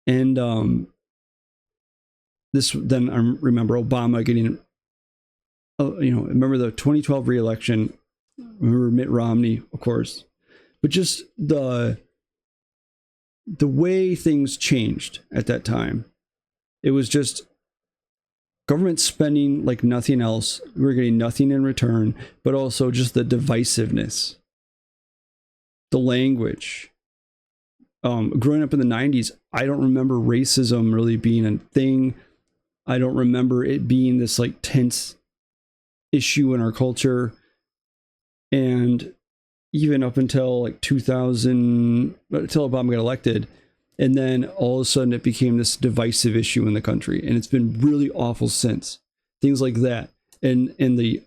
And then I remember Obama getting, remember the 2012 re-election. Remember Mitt Romney, of course. But just the way things changed at that time. It was just government spending like nothing else. We were getting nothing in return, but also just the divisiveness, the language. Growing up in the 90s, I don't remember racism really being a thing. I don't remember it being this like tense issue in our culture. And even up until like 2000, until Obama got elected, and then all of a sudden it became this divisive issue in the country. And it's been really awful since. Things like that. And the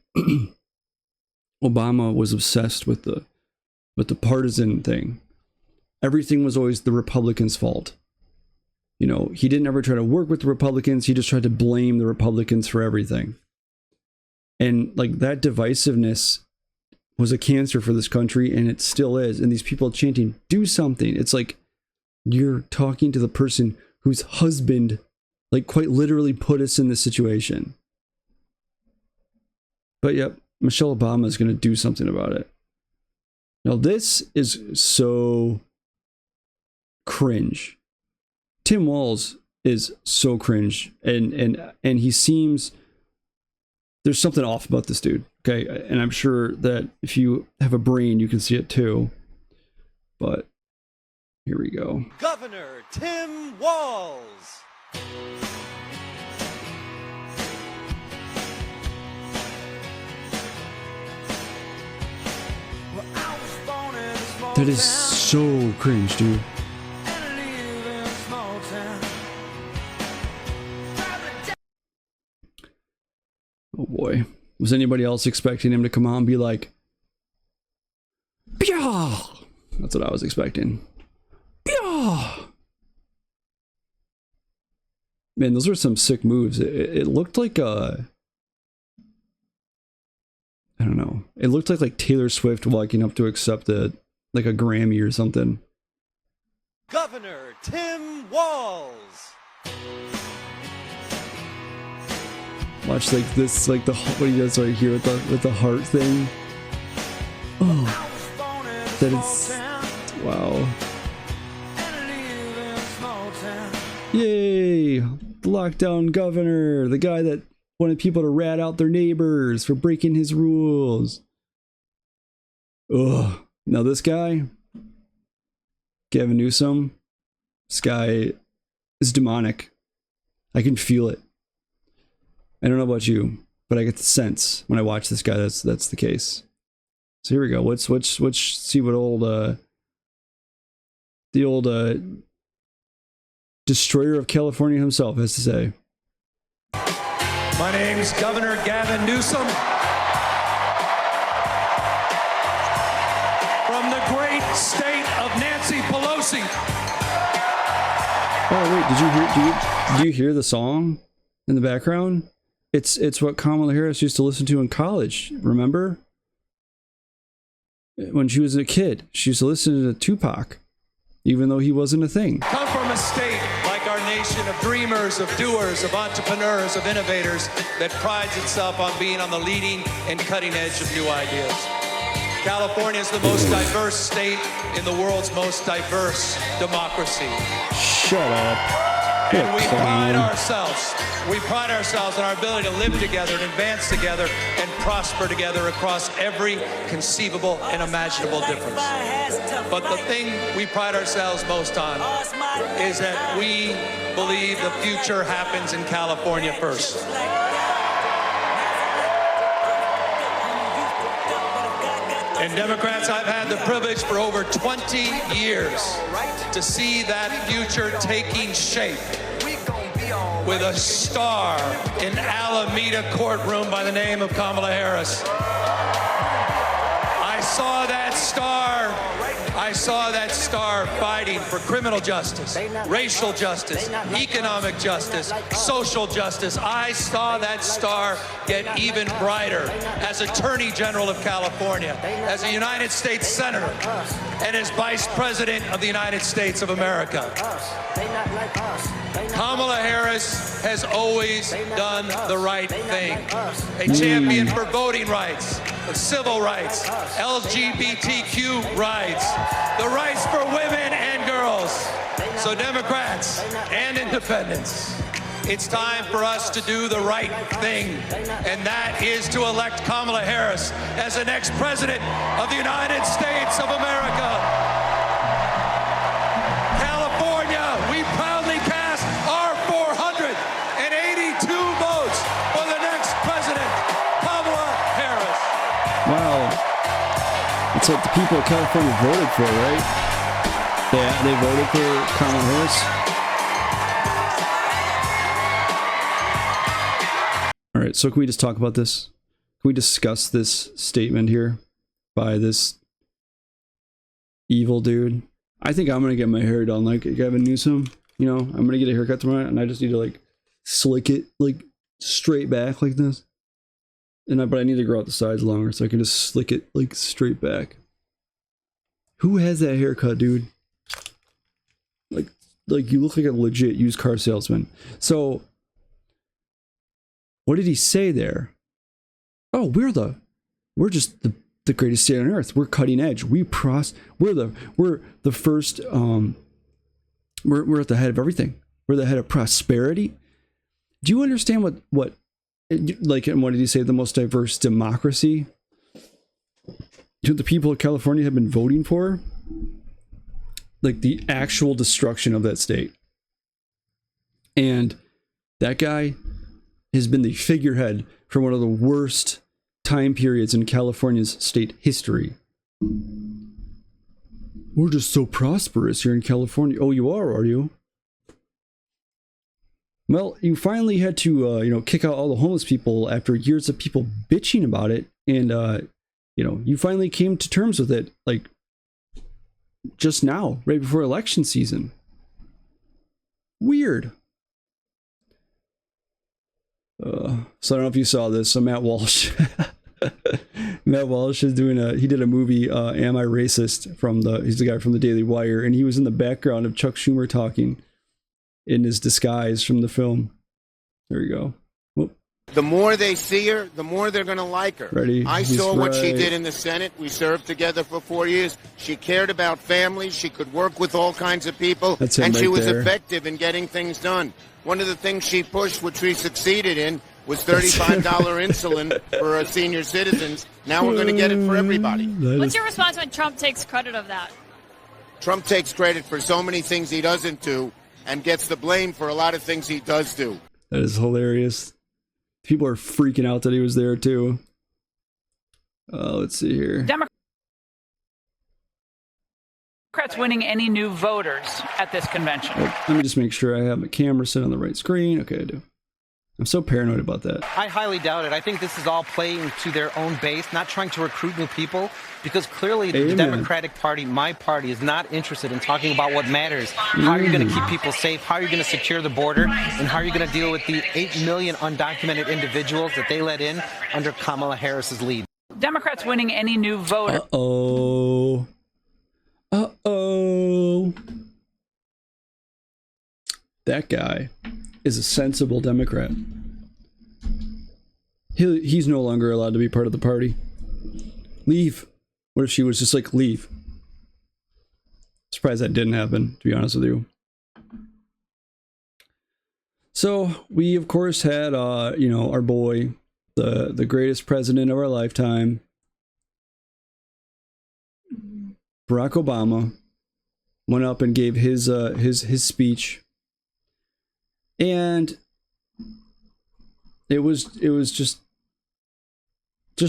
Obama was obsessed with the partisan thing. Everything was always the Republicans' fault. He didn't ever try to work with the Republicans. He just tried to blame the Republicans for everything. And like that divisiveness was a cancer for this country, and it still is. And these people chanting, do something. It's like, you're talking to the person whose husband, like, quite literally put us in this situation. But yep, Michelle Obama is going to do something about it. Now, this is so cringe. Tim Walz is so cringe, and he seems, there's something off about this dude. Okay, and I'm sure that if you have a brain, you can see it too. But here we go. Governor Tim Walz. That is so cringe, dude. Oh boy. Was anybody else expecting him to come out and be like, Pyah! That's what I was expecting. Pyah! Man, those were some sick moves. It looked like I don't know. It looked like Taylor Swift walking up to accept a Grammy or something. Governor Tim Walz. Watch this, what he does right here with the heart thing. Oh, that is, wow. Yay! The lockdown governor, the guy that wanted people to rat out their neighbors for breaking his rules. Ugh. Now this guy, Gavin Newsom, this guy is demonic. I can feel it. I don't know about you, but I get the sense when I watch this guy that's the case. So here we go. Let's see what the old destroyer of California himself has to say. My name's Governor Gavin Newsom from the great state of Nancy Pelosi. Oh wait, did you hear the song in the background? It's what Kamala Harris used to listen to in college, remember? when she was a kid. She used to listen to Tupac, even though he wasn't a thing. Come from a state like our nation of dreamers, of doers, of entrepreneurs, of innovators that prides itself on being on the leading and cutting edge of new ideas. California is the most diverse state in the world's most diverse democracy. Shut up. And we pride ourselves on our ability to live together and advance together and prosper together across every conceivable and imaginable difference. But the thing we pride ourselves most on is that we believe the future happens in California first. And Democrats, I've had the privilege for over 20 years to see that future taking shape with a star in Alameda courtroom by the name of Kamala Harris. I saw that star fighting for criminal justice, racial justice, economic justice, social justice. I saw that star get even brighter as Attorney General of California, as a United States Senator, and as Vice President of the United States of America. Kamala Harris has always done the right thing. A champion for voting rights, civil rights, LGBTQ rights, the rights for women and girls. So Democrats and independents, it's time for us to do the right thing, and that is to elect Kamala Harris as the next president of the United States of America. California, we proudly cast our 482 votes for the next president, Kamala Harris. Wow. It's what the people of California voted for, right? Yeah, they voted for Kamala Harris. All right, so can we just talk about this? Can we discuss this statement here by this evil dude? I think I'm going to get my hair done like Gavin Newsom. You know, I'm going to get a haircut tomorrow, and I just need to, like, slick it, like, straight back like this. But I need to grow out the sides longer so I can just slick it like straight back. Who has that haircut, dude? Like you look like a legit used car salesman. So, what did he say there? Oh, we're just the greatest state on earth. We're cutting edge. We're the first. We're at the head of everything. We're the head of prosperity. Do you understand what? Like, and what did he say? The most diverse democracy the people of California have been voting for? Like, the actual destruction of that state. And that guy has been the figurehead for one of the worst time periods in California's state history. We're just so prosperous here in California. Oh, you are you? Well, you finally had to, kick out all the homeless people after years of people bitching about it. And, you finally came to terms with it, like, just now, right before election season. Weird. So I don't know if you saw this. So Matt Walsh. Matt Walsh is he did a movie, Am I Racist? He's the guy from the Daily Wire. And he was in the background of Chuck Schumer talking in his disguise from the film. There you go. Whoop. The more they see her, the more they're going to like her. Ready? I saw what she did in the Senate. We served together for 4 years. She cared about families. She could work with all kinds of people. And she was effective in getting things done. One of the things she pushed, which we succeeded in, was $35 insulin for senior citizens. Now we're going to get it for everybody. What's your response when Trump takes credit of that? Trump takes credit for so many things he doesn't do and gets the blame for a lot of things he does do. That is hilarious. People are freaking out that he was there too. Let's see here. Democrats winning any new voters at this convention? Let me just make sure I have my camera set on the right screen. Okay, I do. I'm so paranoid about that. I highly doubt it. I think this is all playing to their own base, not trying to recruit new people, because clearly the Democratic Party, my party, is not interested in talking about what matters. How are you going to keep people safe? How are you going to secure the border? And how are you going to deal with the 8 million undocumented individuals that they let in under Kamala Harris's lead? Democrats winning any new voter. Uh-oh. Uh-oh. That guy is a sensible Democrat. He's no longer allowed to be part of the party. Leave. What if she was just like, leave? Surprised that didn't happen, to be honest with you. So we, of course, had, our boy, the greatest president of our lifetime, Barack Obama, went up and gave his speech, and it was just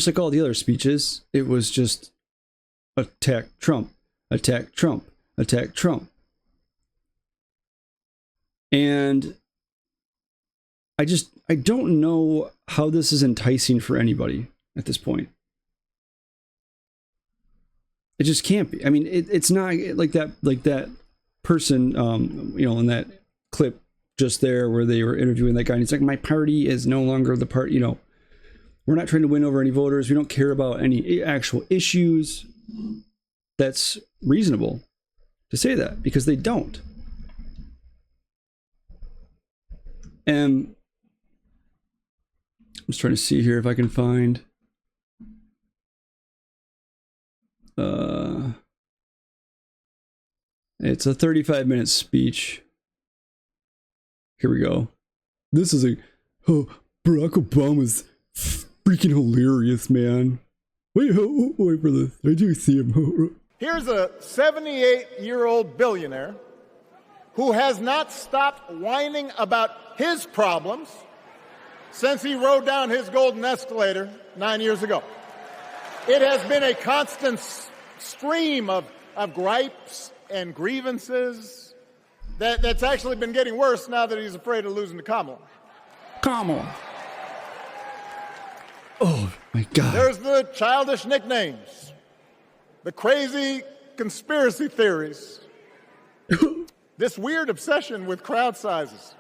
like all the other speeches. It was just attack Trump, attack Trump, attack Trump, and I don't know how this is enticing for anybody at this point. It just can't be. I mean, it's not like that person, in that clip just there where they were interviewing that guy, and he's like, my party is no longer the party, we're not trying to win over any voters. We don't care about any actual issues. That's reasonable to say that, because they don't. And I'm just trying to see here if I can find it's a 35-minute speech. Here we go. This is Barack Obama's freaking hilarious, man. Wait for this. I do see him. Here's a 78-year-old billionaire who has not stopped whining about his problems since he rode down his golden escalator 9 years ago. It has been a constant stream of gripes and grievances that's actually been getting worse now that he's afraid of losing to Kamala. Kamala. Oh, my God. There's the childish nicknames, the crazy conspiracy theories, this weird obsession with crowd sizes.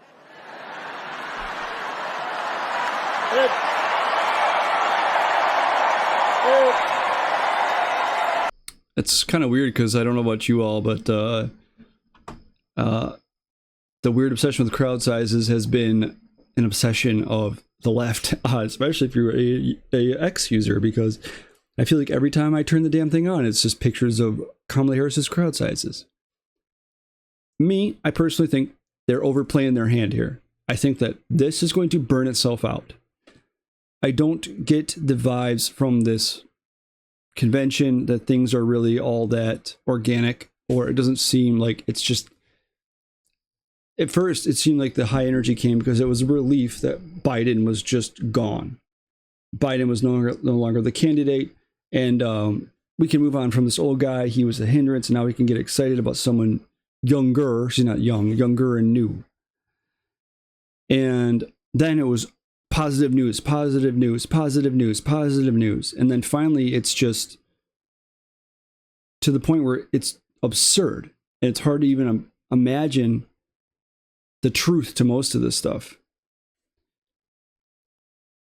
It's kind of weird because I don't know about you all, but the weird obsession with crowd sizes has been an obsession of the left, especially if you're a X user, because I feel like every time I turn the damn thing on, it's just pictures of Kamala Harris's crowd sizes. Me, I personally think they're overplaying their hand here. I think that this is going to burn itself out. I don't get the vibes from this convention that things are really all that organic, or it doesn't seem like it's just... At first, it seemed like the high energy came because it was a relief that Biden was just gone. Biden was no longer the candidate, and we can move on from this old guy. He was a hindrance, and now we can get excited about someone younger. She's not young, younger and new. And then it was positive news, positive news, positive news, positive news. And then finally, it's just to the point where it's absurd. And it's hard to even imagine the truth to most of this stuff.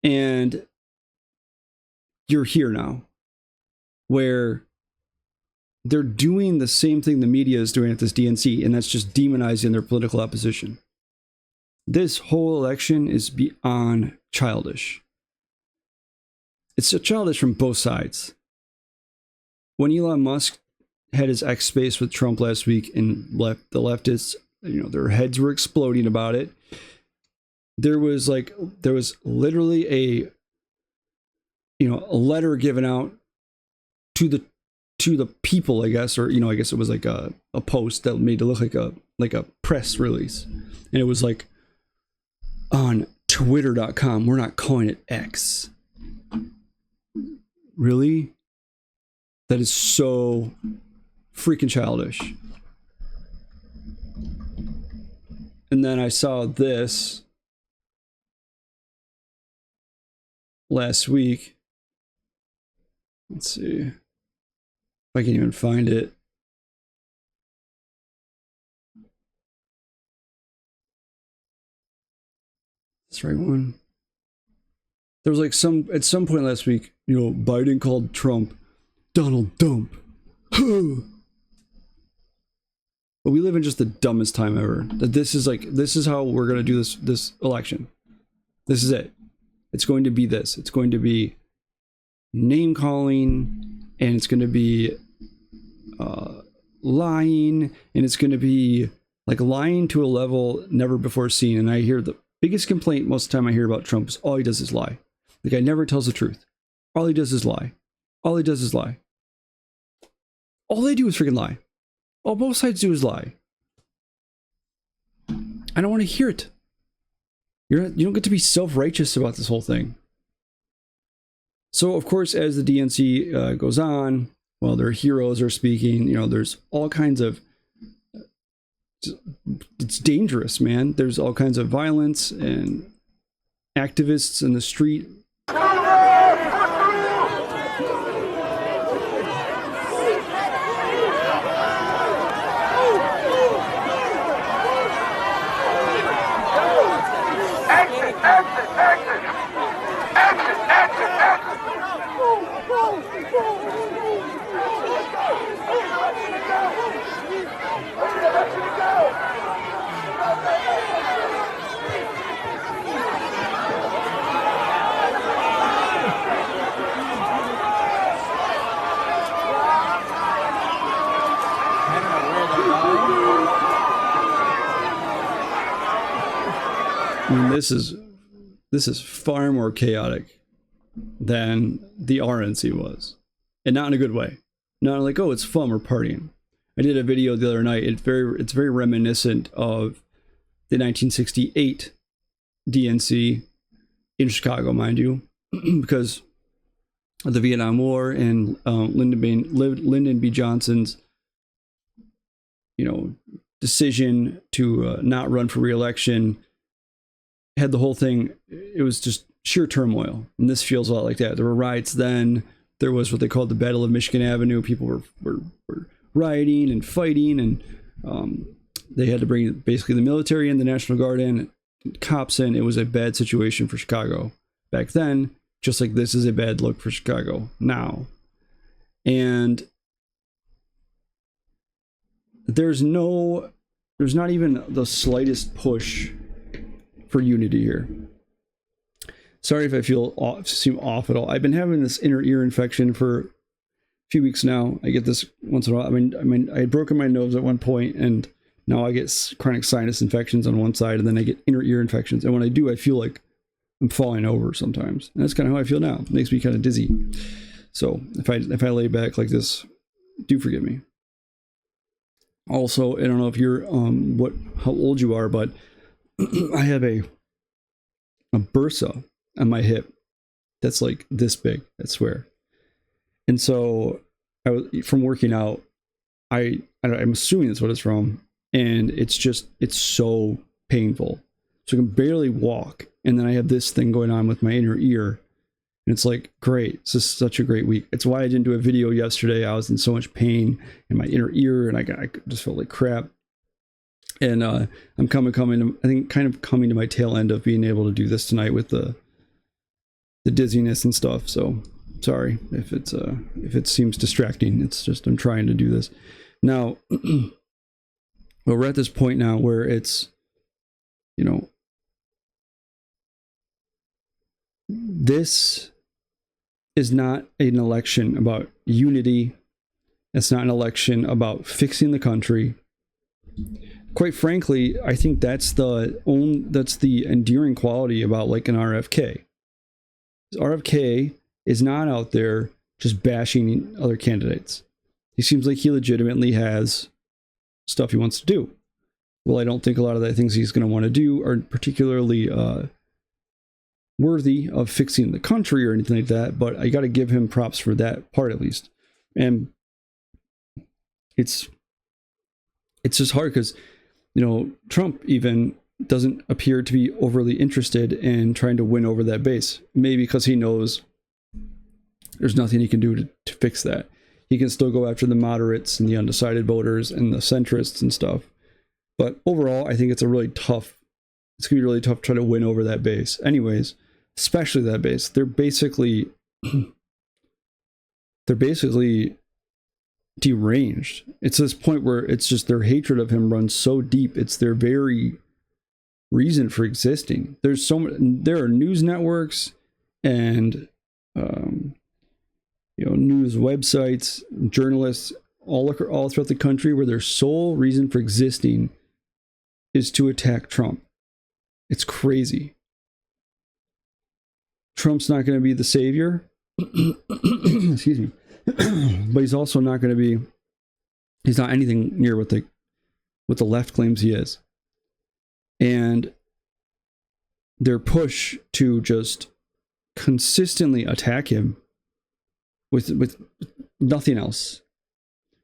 And you're here now, where they're doing the same thing the media is doing at this DNC, and that's just demonizing their political opposition. This whole election is beyond childish. It's childish from both sides. When Elon Musk had his X space with Trump last week, and the leftists, their heads were exploding about it. There was literally a letter given out to the people, I guess, or I guess it was like a post that made it look like a press release, and it was like on Twitter.com. We're not calling it X. Really? That is so freaking childish. And then I saw this last week. Let's see if I can even find it. That's the right one. There was like at some point last week, you know, Biden called Trump Donald Dump. But we live in just the dumbest time ever. That this is how we're gonna do this election. This is it. It's going to be this. It's going to be name calling, and it's going to be lying, and it's going to be like lying to a level never before seen. And I hear the biggest complaint most of the time I hear about Trump is all he does is lie. The guy never tells the truth. All he does is lie. All he does is lie. All they do is freaking lie. All both sides do is lie. I don't want to hear it. You don't get to be self-righteous about this whole thing. So, of course, as the DNC goes on, well, their heroes are speaking. You know, there's all kinds of... It's dangerous, man. There's all kinds of violence and activists in the street. I mean, this is far more chaotic than the RNC was, and not in a good way. Not like, oh, it's fun, we're partying. I did a video the other night. It's very reminiscent of the 1968 DNC in Chicago, mind you, because of the Vietnam War and Lyndon B. Johnson's, you know, decision to not run for re-election. Had the whole thing, it was just sheer turmoil, and this feels a lot like that. There were riots then. There was what they called the Battle of Michigan Avenue. People were rioting and fighting, and they had to bring basically the military and the National Guard in, cops in. It was a bad situation for Chicago back then, just like this is a bad look for Chicago now. And there's not even the slightest push for unity here. Sorry if I seem off at all. I've been having this inner ear infection for a few weeks now. I get this once in a while. I mean, I had broken my nose at one point, and now I get chronic sinus infections on one side, and then I get inner ear infections. And when I do, I feel like I'm falling over sometimes. And that's kind of how I feel now. It makes me kind of dizzy. So if I lay back like this, do forgive me. Also, I don't know if you're how old you are, but I have a bursa on my hip that's like this big, I swear. And so from working out, I'm assuming that's what it's from, and it's so painful. So I can barely walk, and then I have this thing going on with my inner ear, and it's like, great, this is such a great week. It's why I didn't do a video yesterday. I was in so much pain in my inner ear, and I just felt like crap. And I'm coming to my tail end of being able to do this tonight with the dizziness and stuff. So sorry if it seems distracting. It's just I'm trying to do this now. Well, we're at this point now where it's, you know, this is not an election about unity. It's not an election about fixing the country. Quite frankly, I think that's the endearing quality about like an RFK. RFK is not out there just bashing other candidates. He seems like he legitimately has stuff he wants to do. Well, I don't think a lot of the things he's going to want to do are particularly worthy of fixing the country or anything like that, but I got to give him props for that part at least. And it's just hard because, you know, Trump even doesn't appear to be overly interested in trying to win over that base. Maybe because he knows there's nothing he can do to fix that. He can still go after the moderates and the undecided voters and the centrists and stuff. But overall, I think it's going to be really tough to try to win over that base. Anyways, especially that base. They're basically deranged. It's this point where it's just their hatred of him runs so deep. It's their very reason for existing. There are news networks and news websites, journalists all throughout the country where their sole reason for existing is to attack Trump. It's crazy. Trump's not going to be the savior. Excuse me. But he's also not going to be, he's not anything near what the left claims he is. And their push to just consistently attack him with nothing else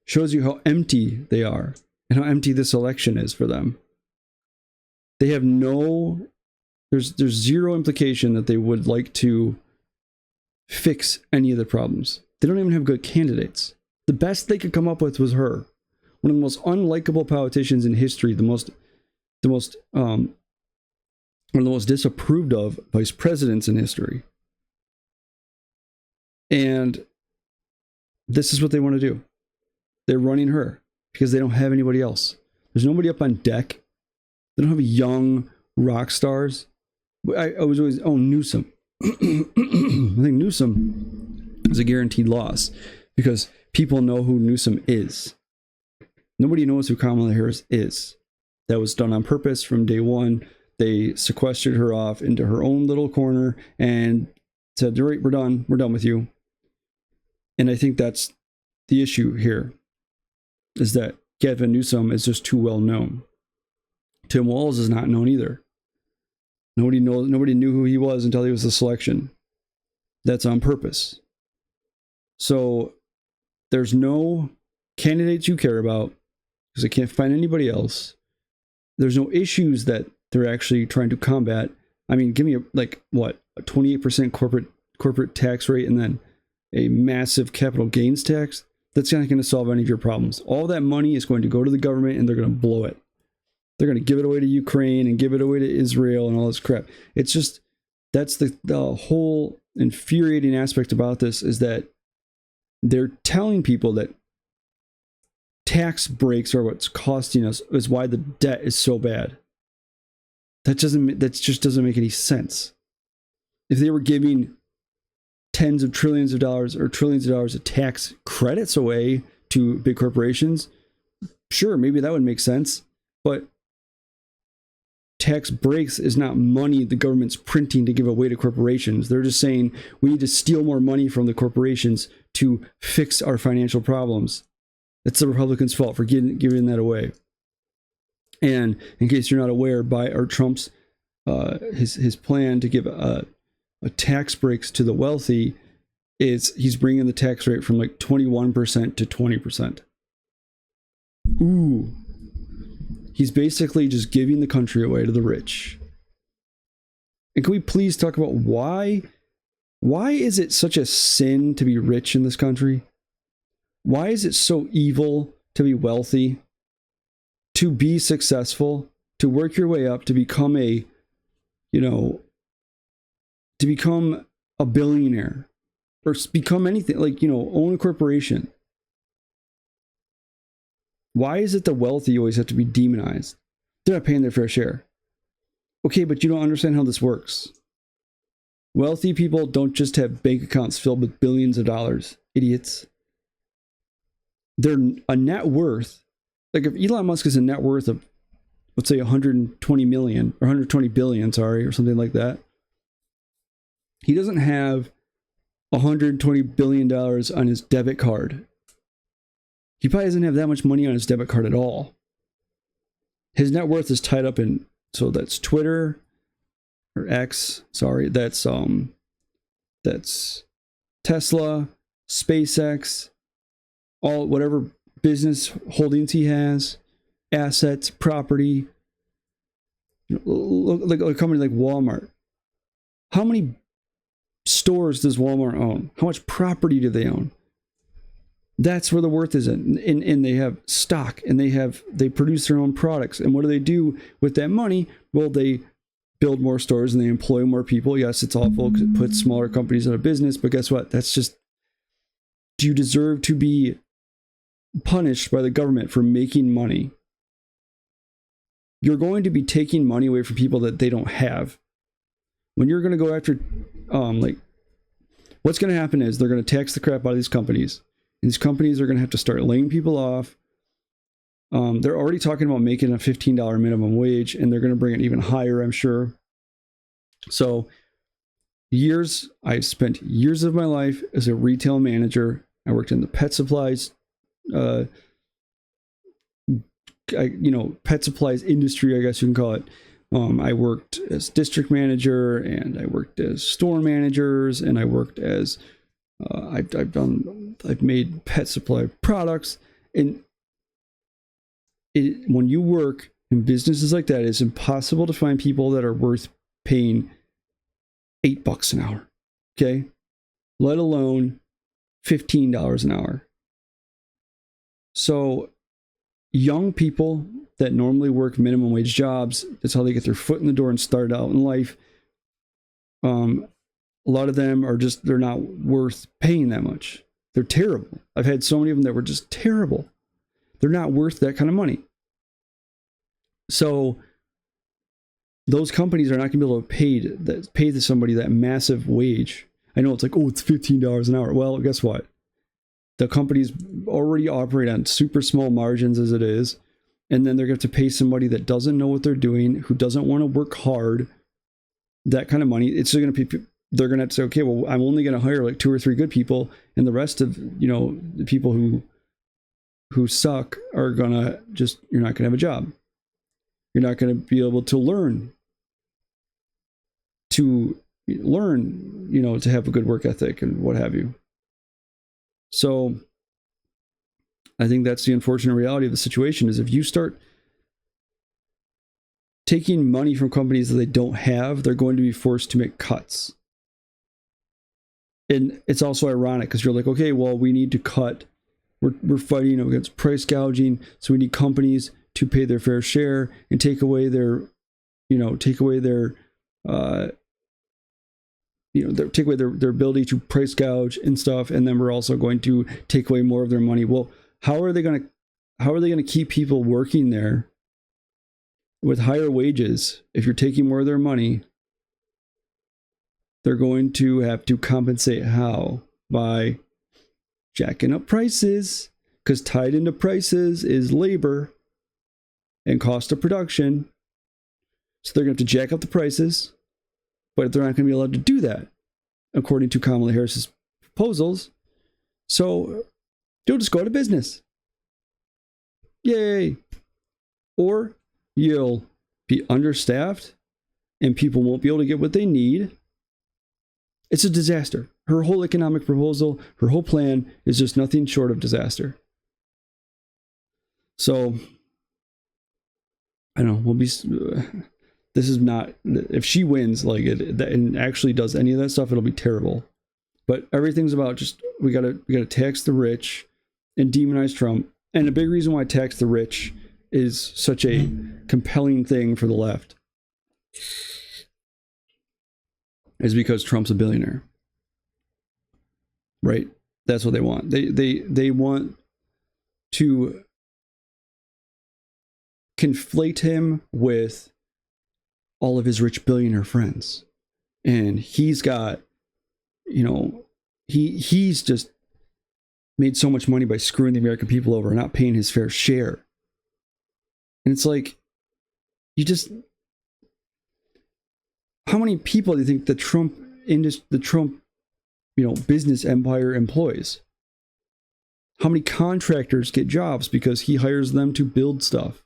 shows you how empty they are and how empty this election is for them. They have there's zero implication that they would like to fix any of the problems. They don't even have good candidates. The best they could come up with was her, one of the most unlikable politicians in history, one of the most disapproved of vice presidents in history. And this is what they want to do. They're running her because they don't have anybody else. There's nobody up on deck. They don't have young rock stars. I was always, Newsom. I think Newsom is a guaranteed loss because people know who Newsom is. Nobody knows who Kamala Harris is. That was done on purpose from day one. They sequestered her off into her own little corner and said, "All right, we're done. We're done with you." And I think that's the issue here, is that Gavin Newsom is just too well known. Tim Walz is not known either. Nobody knew who he was until he was the selection. That's on purpose. So there's no candidates you care about because I can't find anybody else. There's no issues that they're actually trying to combat. I mean, give me a 28% corporate tax rate and then a massive capital gains tax. That's not going to solve any of your problems. All that money is going to go to the government and they're going to blow it. They're going to give it away to Ukraine and give it away to Israel and all this crap. It's just, that's the whole infuriating aspect about this, is that they're telling people that tax breaks are what's costing us, is why the debt is so bad. That just doesn't make any sense. If they were giving tens of trillions of dollars or trillions of dollars of tax credits away to big corporations, sure, maybe that would make sense. But tax breaks is not money the government's printing to give away to corporations. They're just saying we need to steal more money from the corporations to fix our financial problems. It's the Republicans' fault for giving that away. And in case you're not aware, Trump's his plan to give a tax breaks to the wealthy is he's bringing the tax rate from like 21% to 20%. Ooh. He's basically just giving the country away to the rich. And can we please talk about why is it such a sin to be rich in this country? Why is it so evil to be wealthy, to be successful, to work your way up, to become a billionaire or become anything, own a corporation? Why is it the wealthy always have to be demonized? They're not paying their fair share. Okay, but you don't understand how this works. Wealthy people don't just have bank accounts filled with billions of dollars. Idiots. They're a net worth. Like if Elon Musk is a net worth of, let's say 120 million or 120 billion, or something like that. He doesn't have $120 billion on his debit card. He probably doesn't have that much money on his debit card at all. His net worth is tied up in, so that's Twitter or X, that's Tesla, SpaceX, whatever business holdings he has, assets, property. Like a company like Walmart. How many stores does Walmart own? How much property do they own? That's where the worth is in. And they have stock and they produce their own products. And what do they do with that money? Well, they build more stores and they employ more people. Yes, it's awful because it puts smaller companies out of business, but guess what? That's just, do you deserve to be punished by the government for making money? You're going to be taking money away from people that they don't have. When you're going to go after, what's going to happen is they're going to tax the crap out of these companies. And these companies are going to have to start laying people off. They're already talking about making a $15 minimum wage, and they're going to bring it even higher, I'm sure. So I've spent years of my life as a retail manager. I worked in the pet supplies, pet supplies industry, I guess you can call it. I worked as district manager, and I worked as store managers, and I worked as I've made pet supply products. And when you work in businesses like that, it's impossible to find people that are worth paying $8 an hour. Okay, let alone $15 an hour. So young people that normally work minimum wage jobs, that's how they get their foot in the door and start out in life. A lot of them are just, they're not worth paying that much. They're terrible. I've had so many of them that were just terrible. They're not worth that kind of money. So those companies are not going to be able to pay to somebody that massive wage. I know it's like, oh, it's $15 an hour. Well, guess what? The companies already operate on super small margins as it is. And then they're going to have to pay somebody that doesn't know what they're doing, who doesn't want to work hard, that kind of money. It's going to be, they're going to have to say, okay, well, I'm only going to hire like 2 or 3 good people, and the rest of, the people who suck are going to just, you're not going to have a job. You're not going to be able to learn, to have a good work ethic and what have you. So I think that's the unfortunate reality of the situation, is if you start taking money from companies that they don't have, they're going to be forced to make cuts. And it's also ironic because you're like, okay, well, we need to cut. We're fighting against price gouging, so we need companies to pay their fair share and take away their ability to price gouge and stuff. And then we're also going to take away more of their money. Well, how are they going to keep people working there with higher wages if you're taking more of their money? They're going to have to compensate how? By jacking up prices, because tied into prices is labor and cost of production. So they're going to have to jack up the prices, but they're not going to be allowed to do that according to Kamala Harris's proposals. So you'll just go out of business. Yay. Or you'll be understaffed and people won't be able to get what they need. It's a disaster. Her whole economic proposal, her whole plan is just nothing short of disaster. So, I don't know, this is not, if she wins and actually does any of that stuff, it'll be terrible. But everything's about just, we gotta tax the rich and demonize Trump. And a big reason why tax the rich is such a compelling thing for the left is because Trump's a billionaire. Right? That's what they want. They want to conflate him with all of his rich billionaire friends. And he's got, he's just made so much money by screwing the American people over and not paying his fair share. And it's like, how many people do you think the Trump business empire employs? How many contractors get jobs because he hires them to build stuff?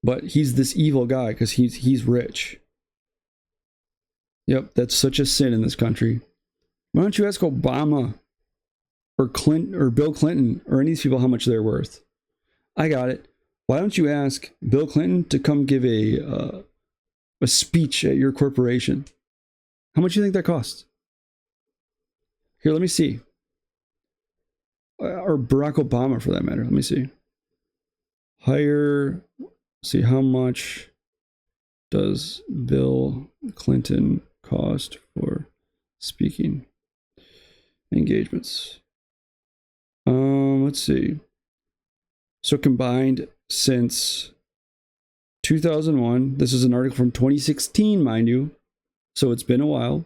But he's this evil guy because he's rich. Yep, that's such a sin in this country. Why don't you ask Obama or Clinton or Bill Clinton or any of these people how much they're worth? I got it. Why don't you ask Bill Clinton to come give a speech at your corporation? How much do you think that costs? Here, let me see. Or Barack Obama, for that matter. Let me see. See how much does Bill Clinton cost for speaking engagements? Let's see. So combined since 2001, this is an article from 2016, mind you, so it's been a while.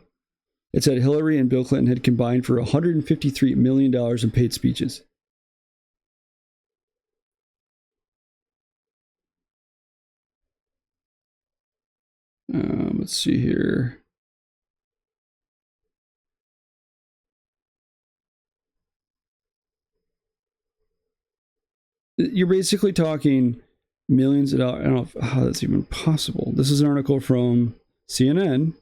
It said Hillary and Bill Clinton had combined for $153 million in paid speeches. Let's see here. You're basically talking millions of dollars. I don't know how that's even possible. This is an article from CNN.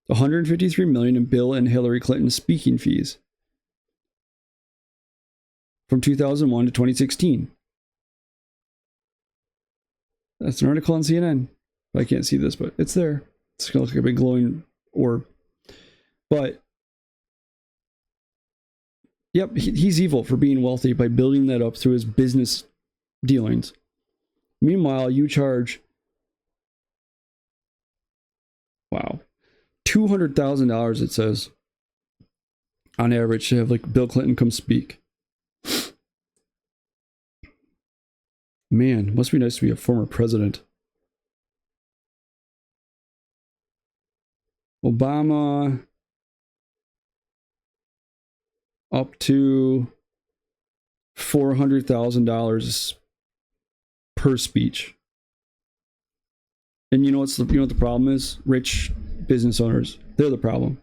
153 million in Bill and Hillary Clinton speaking fees from 2001 to 2016. That's an article on CNN. I can't see this, but it's there. It's gonna look like a big glowing orb. But yep, he's evil for being wealthy by building that up through his business dealings. Meanwhile, you charge, wow, $200,000, it says, on average, to have like Bill Clinton come speak. Man, must be nice to be a former president. Obama, up to $400,000 per speech. And you know what the problem is? Rich business owners, they're the problem.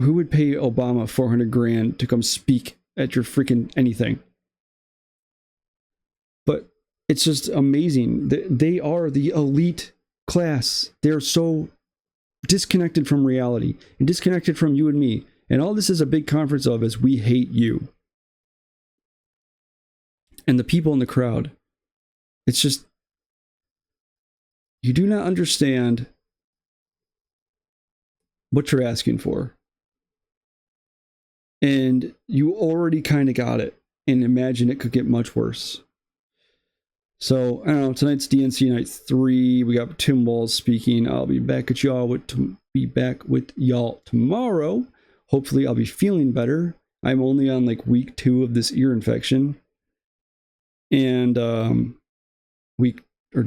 Who would pay Obama $400,000 to come speak at your freaking anything? But it's just amazing. They are the elite class. They're so disconnected from reality and disconnected from you and me. And all this is a big conference of is we hate you. And the people in the crowd. It's just, you do not understand what you're asking for. And you already kind of got it. And imagine it could get much worse. So, I don't know, tonight's DNC night 3. We got Tim Walz speaking. I'll be back with y'all tomorrow. Hopefully I'll be feeling better. I'm only on like week 2 of this ear infection. And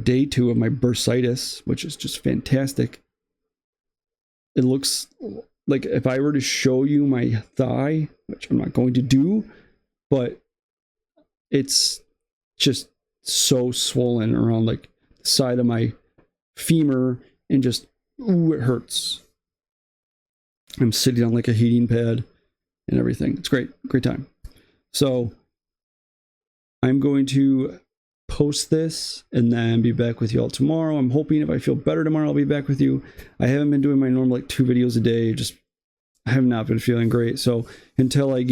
day 2 of my bursitis, which is just fantastic. It looks like if I were to show you my thigh, which I'm not going to do, but it's just so swollen around like the side of my femur and just, ooh, it hurts. I'm sitting on like a heating pad and everything. It's great time. So I'm going to post this and then be back with y'all tomorrow. I'm hoping if I feel better tomorrow, I'll be back with you. I haven't been doing my normal like 2 videos a day. I have not been feeling great. So until I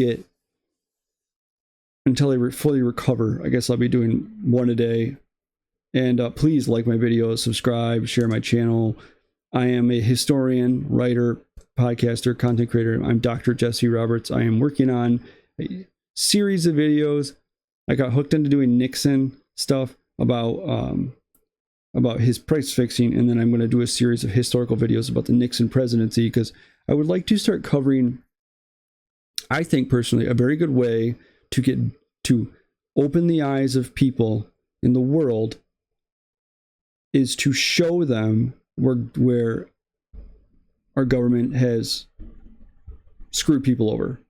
fully recover, I guess I'll be doing 1 a day. And please like my videos, subscribe, share my channel. I am a historian, writer, podcaster, content creator. I'm Dr. Jesse Roberts. I am working on a series of videos. I got hooked into doing Nixon stuff about his price fixing, and then I'm going to do a series of historical videos about the Nixon presidency, because I would like to start covering, I think personally, a very good way to open the eyes of people in the world is to show them where our government has screwed people over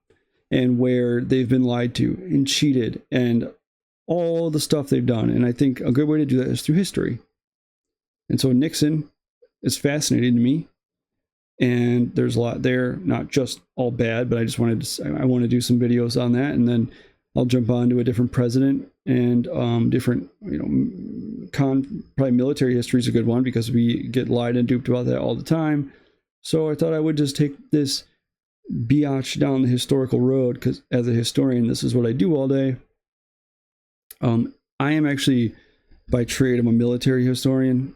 and where they've been lied to and cheated and all the stuff they've done. And I think a good way to do that is through history. And so Nixon is fascinating to me. And there's a lot there, not just all bad, but I want to do some videos on that. And then I'll jump on to a different president and different, probably military history is a good one because we get lied and duped about that all the time. So I thought I would just take this biatch down the historical road, because as a historian, this is what I do all day. I am actually, by trade, I'm a military historian.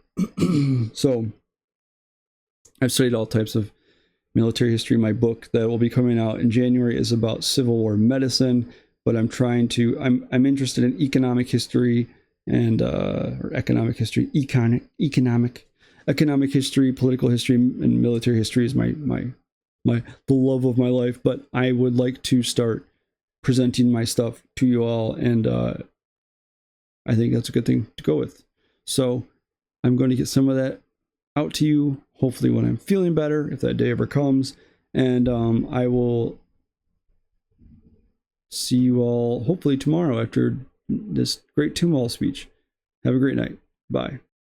So I've studied all types of military history. My book that will be coming out in January is about Civil War medicine. but I'm trying to. I'm interested in economic history and or economic history, economic history, political history, and military history is the love of my life. But I would like to start presenting my stuff to you all, and I think that's a good thing to go with. So I'm going to get some of that out to you, hopefully when I'm feeling better, if that day ever comes. And I will see you all hopefully tomorrow after this great Tomb Hall speech. Have a great night. Bye.